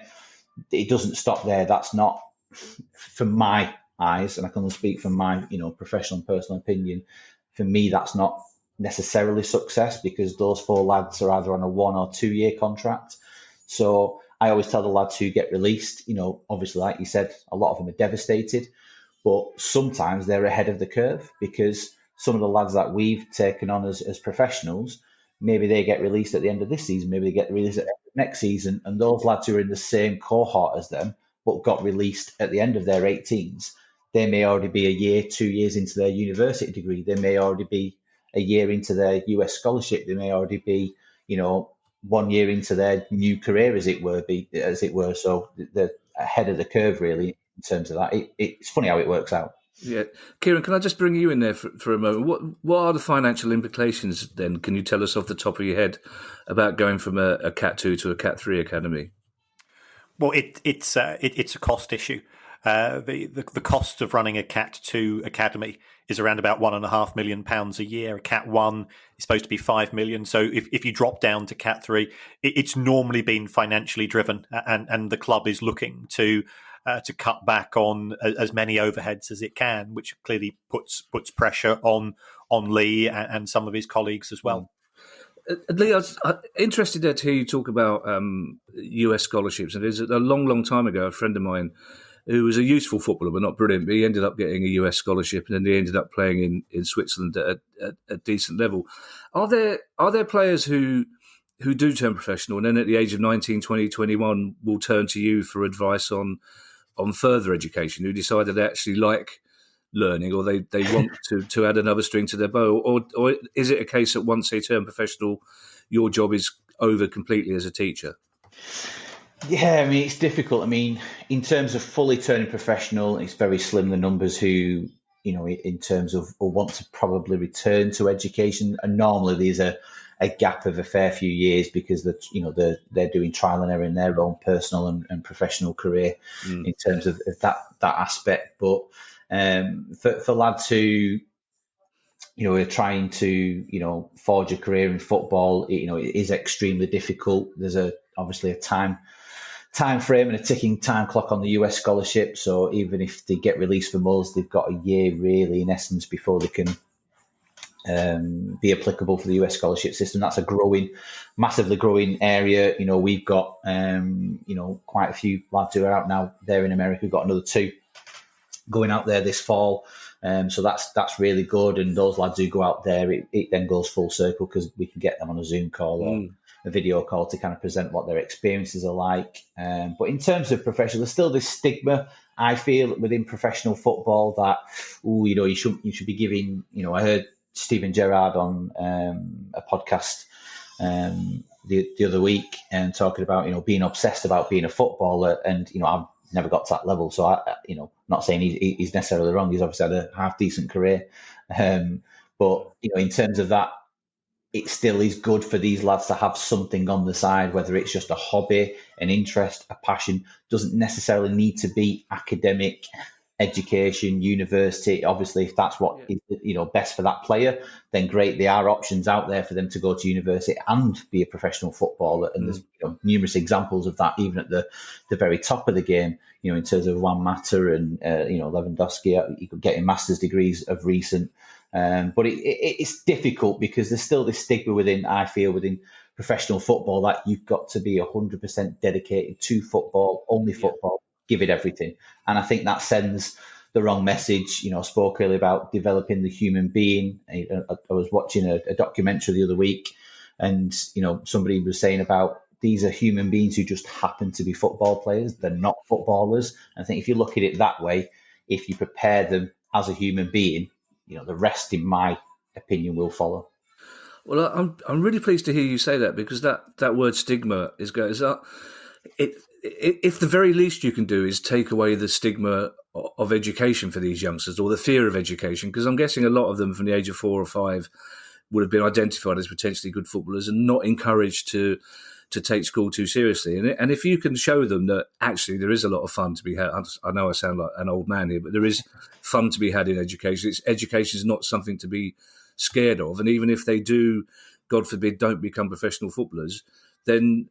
D: it doesn't stop there. That's not, from my eyes, and I can only speak from my professional and personal opinion, for me that's not necessarily success, because those 4 lads are either on a 1 or 2 year contract. So I always tell the lads who get released, obviously, like you said, a lot of them are devastated, but sometimes they're ahead of the curve, because some of the lads that we've taken on as professionals maybe they get released at the end of this season, maybe they get released at the end of next season, and those lads who are in the same cohort as them but got released at the end of their 18s, they may already be a year, 2 years into their university degree. They may already be a year into their US scholarship. They may already be, 1 year into their new career, as it were. So they're ahead of the curve, really, in terms of that. It's funny how it works out.
B: Yeah, Kieran, can I just bring you in there for a moment? What are the financial implications then? Can you tell us off the top of your head about going from a Cat 2 to a Cat 3 academy?
C: Well, it's a cost issue. The cost of running a Cat 2 academy is around about £1.5 million a year. A Cat 1 is supposed to be £5 million. So if you drop down to Cat 3, it's normally been financially driven, and the club is looking to cut back on as many overheads as it can, which clearly puts pressure on Lee and some of his colleagues as well.
B: Lee, I was interested there to hear you talk about US scholarships. And there's a long, long time ago, a friend of mine who was a useful footballer, but not brilliant, but he ended up getting a US scholarship, and then he ended up playing in Switzerland at a decent level. Are there players who do turn professional and then at the age of 19, 20, 21 will turn to you for advice on further education, who decided they actually like learning, or they want to add another string to their bow? Or is it a case that once they turn professional, your job is over completely as a teacher?
D: Yeah, I mean, it's difficult. I mean, in terms of fully turning professional, it's very slim, the numbers who, in terms of or want to probably return to education. And normally there's a gap of a fair few years because they're doing trial and error in their own personal and professional career in terms of that aspect. But for lads who are trying to forge a career in football, it is extremely difficult. There's obviously a time frame and a ticking time clock on the US scholarship. So even if they get released from us, they've got a year really, in essence, before they can be applicable for the US scholarship system. That's a massively growing area. We've got quite a few lads who are out now there in America. We've got another 2 going out there this fall. So that's really good. And those lads who go out there, it then goes full circle because we can get them on a Zoom call or a video call to kind of present what their experiences are like. But in terms of professional, there's still this stigma, I feel, within professional football that, you should be giving, I heard Stephen Gerrard on a podcast the other week and talking about, being obsessed about being a footballer. And, I've never got to that level. So not saying he's necessarily wrong. He's obviously had a half decent career. But, in terms of that, it still is good for these lads to have something on the side, whether it's just a hobby, an interest, a passion. Doesn't necessarily need to be academic, education, university. Obviously, if that's what is best for that player, then great. There are options out there for them to go to university and be a professional footballer. And there's numerous examples of that, even at the very top of the game. In terms of Juan Mata and Lewandowski, getting master's degrees of recent. But it's difficult because there's still this stigma within professional football that you've got to be 100% dedicated to football, only football, give it everything. And I think that sends the wrong message. I spoke earlier about developing the human being. I was watching a documentary the other week, and somebody was saying about these are human beings who just happen to be football players. They're not footballers. And I think if you look at it that way, if you prepare them as a human being, the rest, in my opinion, will follow.
B: Well, I'm really pleased to hear you say that, because that word stigma goes up. If the very least you can do is take away the stigma of education for these youngsters, or the fear of education, because I'm guessing a lot of them from the age of 4 or 5 would have been identified as potentially good footballers and not encouraged to take school too seriously. And if you can show them that actually there is a lot of fun to be had, I know I sound like an old man here, but there is fun to be had in education. Education is not something to be scared of. And even if they do, God forbid, don't become professional footballers, then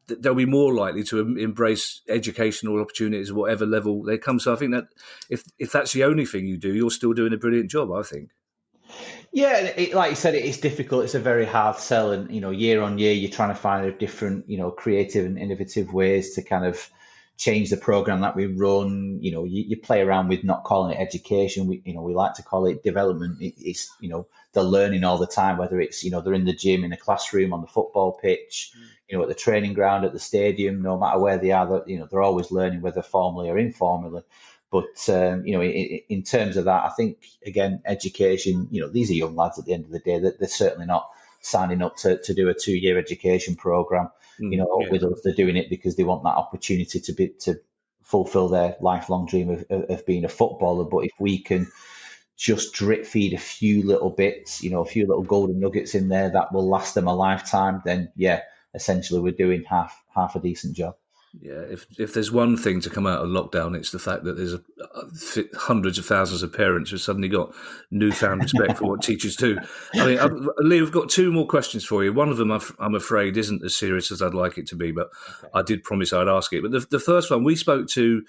B: they'll be more likely to embrace educational opportunities at whatever level they come. So I think that if that's the only thing you do, you're still doing a brilliant job, I think.
D: Yeah, like you said, it's difficult. It's a very hard sell, and year on year, you're trying to find a different, creative and innovative ways to kind of, change the program that we run. You play around with not calling it education. We like to call it development. It's they're learning all the time, whether it's they're in the gym, in the classroom, on the football pitch, at the training ground, at the stadium. No matter where they are, they're always learning, whether formally or informally. But in terms of that, I think again, education. These are young lads at the end of the day. That they're certainly not signing up to do a 2-year education program. With us, they're doing it because they want that opportunity to fulfill their lifelong dream of being a footballer. But if we can just drip feed a few little bits, a few little golden nuggets in there that will last them a lifetime, then essentially we're doing half a decent job.
B: Yeah, if there's one thing to come out of lockdown, it's the fact that there's hundreds of thousands of parents who suddenly got newfound respect for what teachers do. I mean, Lee, we've got 2 more questions for you. One of them, I'm afraid, isn't as serious as I'd like it to be, but okay. I did promise I'd ask it. But the first one, we spoke to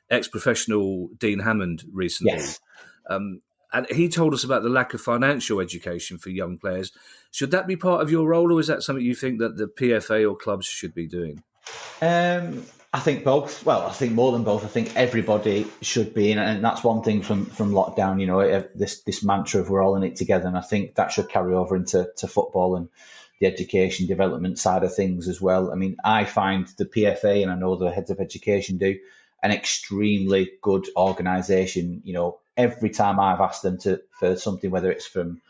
B: ex-professional Dean Hammond recently.
D: Yes.
B: And he told us about the lack of financial education for young players. Should that be part of your role, or is that something you think that the PFA or clubs should be doing?
D: I think both. Well, I think more than both. I think everybody should be, and that's one thing from lockdown. This mantra of we're all in it together, and I think that should carry over into football and the education development side of things as well. I mean, I find the PFA, and I know the heads of education do, an extremely good organisation. Every time I've asked them for something, whether it's from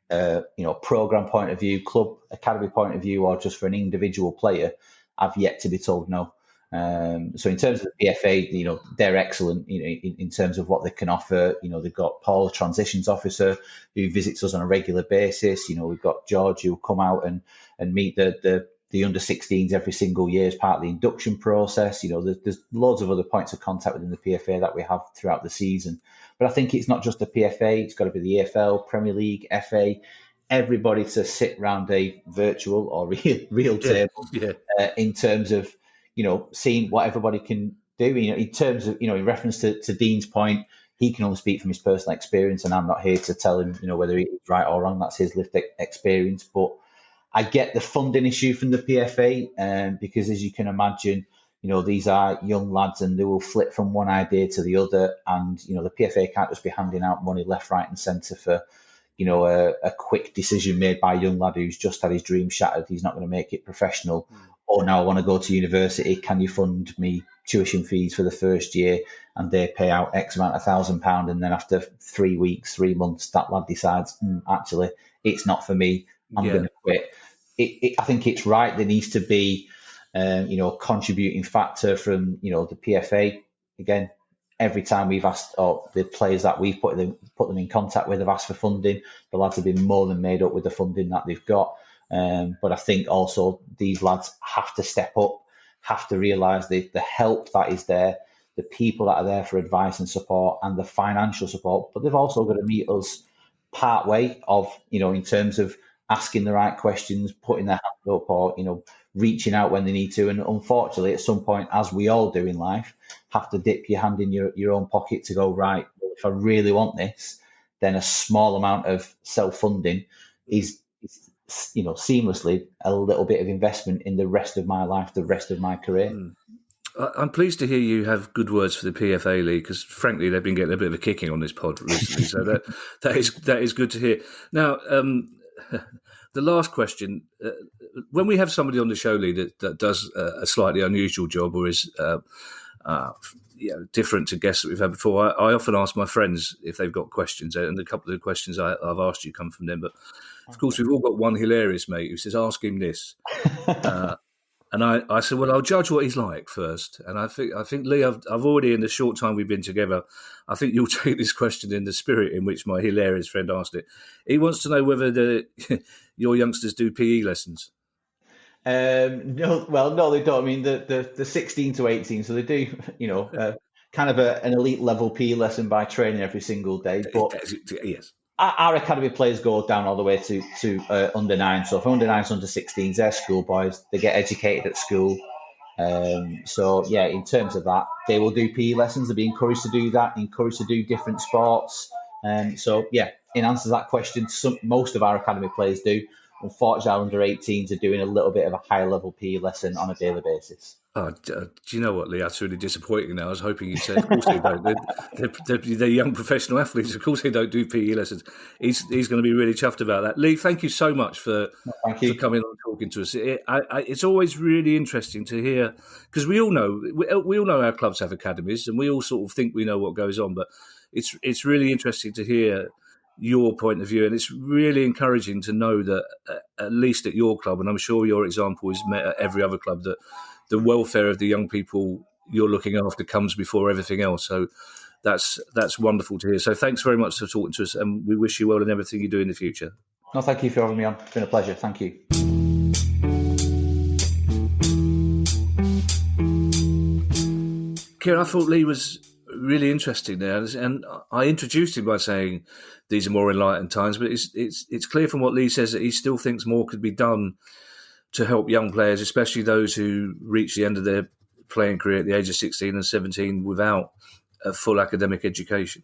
D: program point of view, club academy point of view, or just for an individual player, I've yet to be told no. So in terms of the PFA, they're excellent. In terms of what they can offer. They've got Paul, a transitions officer, who visits us on a regular basis. We've got George, who will come out and meet the under 16s every single year as part of the induction process. There's loads of other points of contact within the PFA that we have throughout the season. But I think it's not just the PFA; it's got to be the EFL, Premier League, FA. Everybody to sit round a virtual or real table in terms of seeing what everybody can do. In terms of in reference to Dean's point, he can only speak from his personal experience, and I'm not here to tell him whether he's right or wrong. That's his lived experience. But I get the funding issue from the PFA, because as you can imagine, these are young lads and they will flip from one idea to the other, and the PFA can't just be handing out money left, right, and centre for a quick decision made by a young lad who's just had his dream shattered. He's not going to make it professional. Or now I want to go to university. Can you fund me tuition fees for the first year? And they pay out X amount of £1,000. And then after 3 weeks, 3 months, that lad decides, actually, it's not for me. I'm going to quit. I think it's right. There needs to be, a contributing factor from, the PFA. Again, every time we've asked, or the players that we've put them in contact with have asked for funding, the lads have been more than made up with the funding that they've got. But I think also these lads have to step up, have to realise the help that is there, the people that are there for advice and support, and the financial support. But they've also got to meet us part way of, in terms of asking the right questions, putting their hand up, or, reaching out when they need to. And unfortunately, at some point, as we all do in life, have to dip your hand in your own pocket to go, right, well, if I really want this, then a small amount of self-funding is seamlessly a little bit of investment in the rest of my life, the rest of my career.
B: I'm pleased to hear you have good words for the PFA League, because frankly they've been getting a bit of a kicking on this pod recently, so that is good to hear. Now, the last question: when we have somebody on the show, Lee, that does a slightly unusual job or is different to guests that we've had before, I often ask my friends if they've got questions, and a couple of the questions I've asked you come from them. But of course, we've all got one hilarious mate who says, "Ask him this." And I said, well, I'll judge what he's like first. And I think Lee, I've already, in the short time we've been together, I think you'll take this question in the spirit in which my hilarious friend asked it. He wants to know whether your youngsters do PE lessons.
D: No, they don't. I mean, the 16 to 18, so they do, kind of an elite level PE lesson by training every single day. But
B: yes.
D: Our academy players go down all the way to under 9. So for under 9s, under 16s, they're schoolboys. They get educated at school. So yeah, in terms of that, they will do PE lessons. They'll be encouraged to do that, encouraged to do different sports. So yeah, in answer to that question, most of our academy players do. unfortunately our under-18s are doing a little bit of a higher level PE lesson on a daily basis.
B: Oh, do you know what, Lee? That's really disappointing now. I was hoping you'd say, of course they don't. They're young professional athletes. Of course they don't do PE lessons. He's going to be really chuffed about that. Lee, thank you so much for coming on and talking to us. It's always really interesting to hear, because we all know our clubs have academies and we all sort of think we know what goes on, but it's really interesting to hear your point of view, and it's really encouraging to know that at least at your club, and I'm sure your example is met at every other club, that the welfare of the young people you're looking after comes before everything else. So that's wonderful to hear. So thanks very much for talking to us, and we wish you well in everything you do in the future.
D: No, thank you for having me on. It's been a pleasure. Thank you.
B: Kieran, I thought Lee was really interesting there, and I introduced him by saying these are more enlightened times, but it's clear from what Lee says that he still thinks more could be done to help young players, especially those who reach the end of their playing career at the age of 16 and 17 without a full academic education.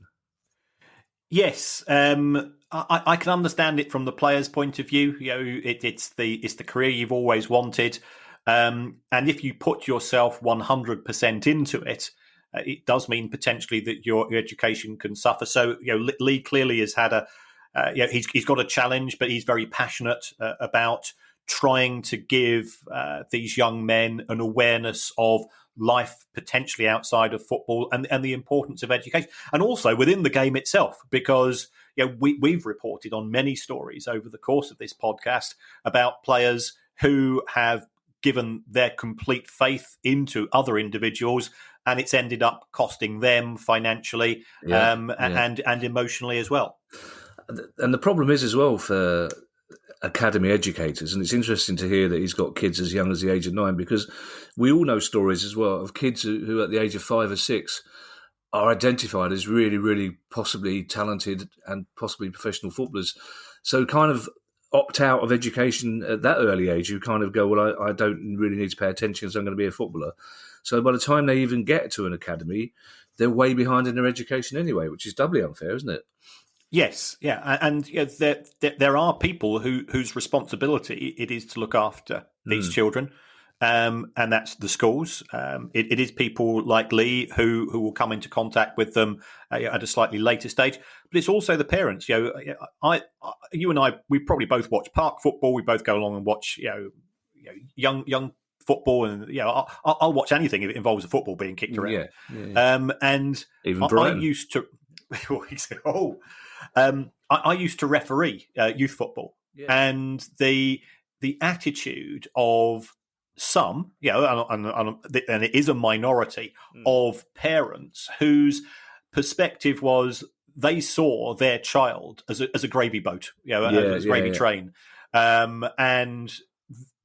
C: Yes, I can understand it from the player's point of view. You know, it's the career you've always wanted, and if you put yourself 100% into it, it does mean potentially that your education can suffer. So, you know, Lee clearly has had he's got a challenge, but he's very passionate about trying to give these young men an awareness of life potentially outside of football and the importance of education, and also within the game itself, because we've reported on many stories over the course of this podcast about players who have given their complete faith into other individuals, and it's ended up costing them financially and emotionally as well.
B: And the problem is as well for academy educators, and it's interesting to hear that he's got kids as young as the age of 9, because we all know stories as well of kids who at the age of 5 or 6 are identified as really, really possibly talented and possibly professional footballers. So kind of opt out of education at that early age. You kind of go, well, I don't really need to pay attention because I'm going to be a footballer. So by the time they even get to an academy, they're way behind in their education anyway, which is doubly unfair, isn't it? Yes,
C: yeah, and there are people whose responsibility it is to look after these children, and that's the schools. It is people like Lee who will come into contact with them at a slightly later stage, but it's also the parents. You and I, we probably both watch park football. We both go along and watch young football, and I'll watch anything if it involves a football being kicked around. And
B: even
C: I used to. I used to referee youth football, and the attitude of some, and it is a minority of parents whose perspective was they saw their child as a gravy boat, as a gravy train, and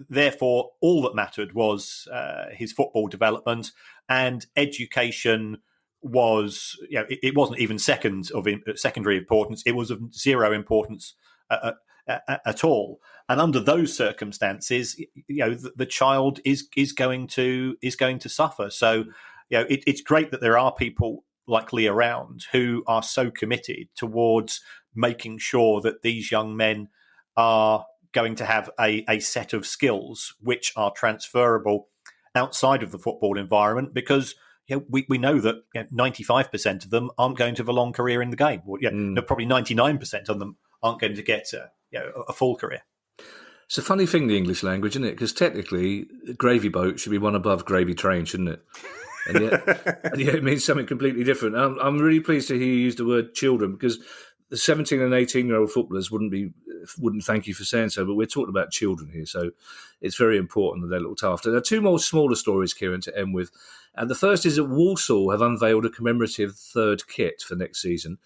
C: therefore all that mattered was his football development, and education was, it wasn't even secondary importance. It was of zero importance at all. And under those circumstances, the child is going to suffer. So, it's great that there are people like Lee around who are so committed towards making sure that these young men are going to have a set of skills which are transferable outside of the football environment, because we know that 95% of them aren't going to have a long career in the game. Probably 99% of them aren't going to get a full career.
B: It's a funny thing, the English language, isn't it? Because technically, gravy boat should be one above gravy train, shouldn't it? And yet it means something completely different. I'm really pleased to hear you use the word children, because the 17 and 18-year-old footballers wouldn't thank you for saying so, but we're talking about children here, so it's very important that they're looked after. There are two more smaller stories, Kieran, to end with. And the first is that Walsall have unveiled a commemorative third kit for next season,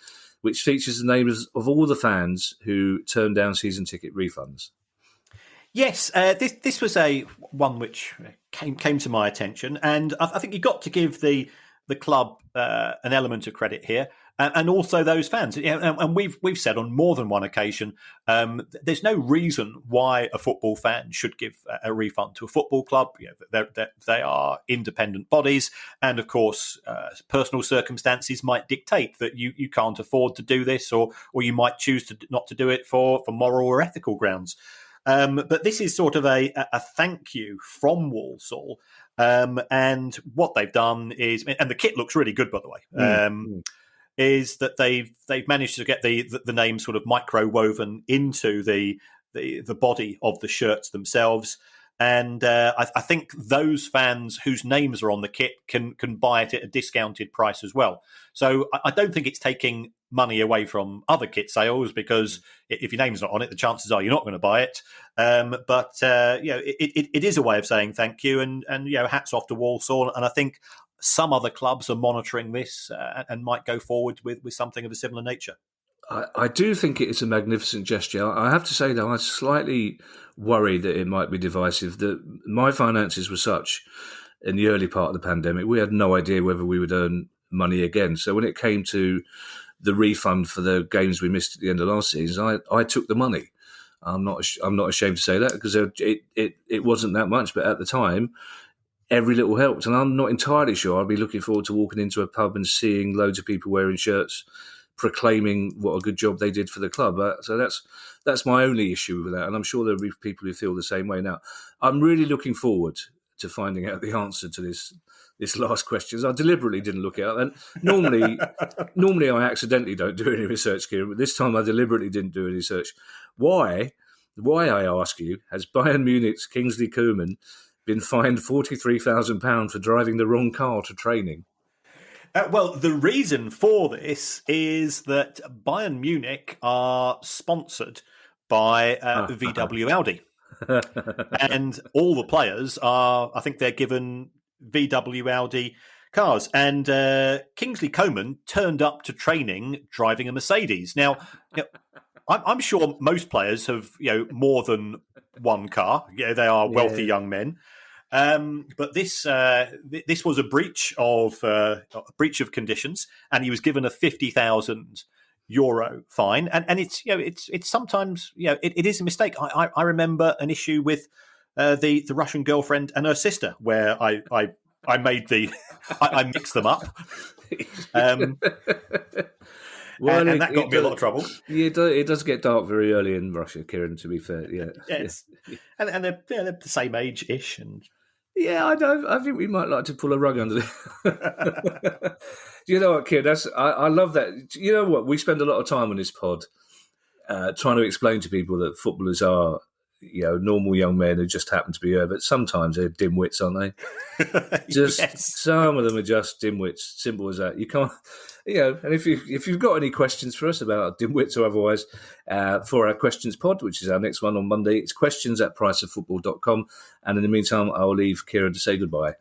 B: which features the names of all the fans who turned down season ticket refunds.
C: Yes, this was one which came to my attention, and I think you've got to give the club an element of credit here, and also those fans. And we've said on more than one occasion, there's no reason why a football fan should give a refund to a football club. They are independent bodies, and of course, personal circumstances might dictate that you can't afford to do this, or you might choose not to do it for moral or ethical grounds. But this is sort of a thank you from Walsall. And what they've done is, and the kit looks really good, by the way, is that they've managed to get the name sort of micro woven into the body of the shirts themselves. And I think those fans whose names are on the kit can buy it at a discounted price as well. So I don't think it's taking money away from other kit sales, because if your name's not on it, the chances are you're not going to buy it. But it is a way of saying thank you, and hats off to Walsall. And I think some other clubs are monitoring this and might go forward with something of a similar nature.
B: I do think it is a magnificent gesture. I have to say, though, I'm slightly worried that it might be divisive. That my finances were such in the early part of the pandemic, we had no idea whether we would earn money again. So when it came to the refund for the games we missed at the end of last season, I took the money. I'm not ashamed to say that, because it wasn't that much, but at the time, every little helped. And I'm not entirely sure I'd be looking forward to walking into a pub and seeing loads of people wearing shirts proclaiming what a good job they did for the club. So that's my only issue with that, and I'm sure there'll be people who feel the same way. Now, I'm really looking forward to finding out the answer to this last question. I deliberately didn't look it up, and normally I accidentally don't do any research, Kieran, but this time I deliberately didn't do any research. Why, I ask you, has Bayern Munich's Kingsley Coman been fined £43,000 for driving the wrong car to training?
C: Well, the reason for this is that Bayern Munich are sponsored by VW Audi. And all the players I think they're given VW Audi cars. And Kingsley Coman turned up to training driving a Mercedes. Now, I'm sure most players have more than one car. They are wealthy young men. But this was a breach of conditions, and he was given a €50,000 fine. And it's sometimes it is a mistake. I remember an issue with the Russian girlfriend and her sister, where I made I mixed them up.
B: Well,
C: and that got me a lot of trouble.
B: Yeah, it does get dark very early in Russia, Kieran, to be fair. Yeah.
C: Yes. And they're the same age-ish. And
B: yeah, I think we might like to pull a rug under the... You know what, Kieran? I love that. You know what? We spend a lot of time on this pod trying to explain to people that footballers are normal young men who just happen to be here, but sometimes they're dimwits, aren't they? Some of them are just dimwits. Simple as that. You can't, And if you've got any questions for us about dimwits or otherwise, for our questions pod, which is our next one on Monday, it's questions@priceoffootball.com. And in the meantime, I'll leave Kieran to say goodbye.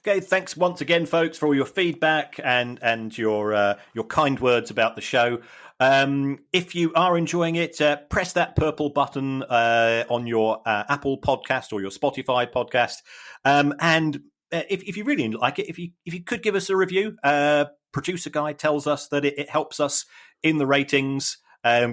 C: Okay, thanks once again, folks, for all your feedback and your kind words about the show. If you are enjoying it, press that purple button on your Apple podcast or your Spotify podcast. And if you really like it, if you could give us a review, producer guy tells us that it helps us in the ratings.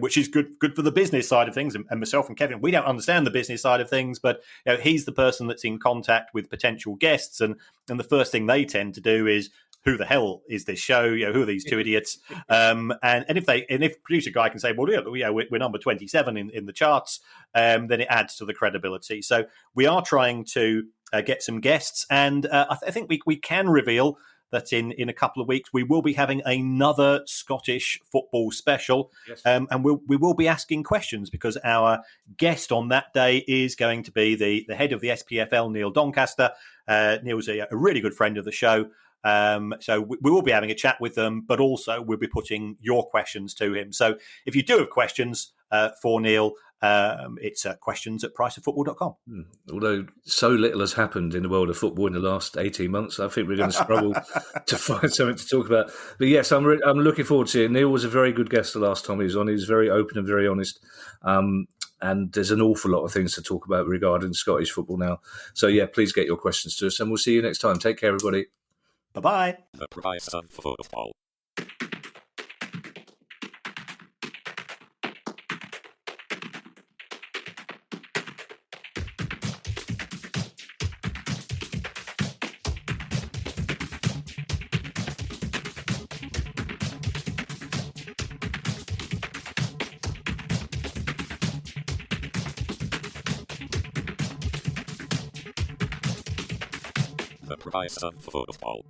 C: Which is good for the business side of things. And myself and Kevin, we don't understand the business side of things, but he's the person that's in contact with potential guests, and the first thing they tend to do is, who the hell is this show? Who are these two idiots? And if producer guy can say, well, we're number 27 in the charts, then it adds to the credibility. So we are trying to get some guests, and I think we can reveal that in a couple of weeks we will be having another Scottish football special. Yes. And we will be asking questions, because our guest on that day is going to be the head of the SPFL, Neil Doncaster. Neil's a really good friend of the show. So we will be having a chat with them, but also we'll be putting your questions to him. So if you do have questions for Neil, it's questions@priceoffootball.com.
B: Although so little has happened in the world of football in the last 18 months, I think we're going to struggle to find something to talk about. But yes, I'm looking forward to it. Neil was a very good guest the last time he was on. He was very open and very honest. And there's an awful lot of things to talk about regarding Scottish football now. So yeah, please get your questions to us, and we'll see you next time. Take care, everybody.
C: Bye-bye.
E: The price of football. The price of football.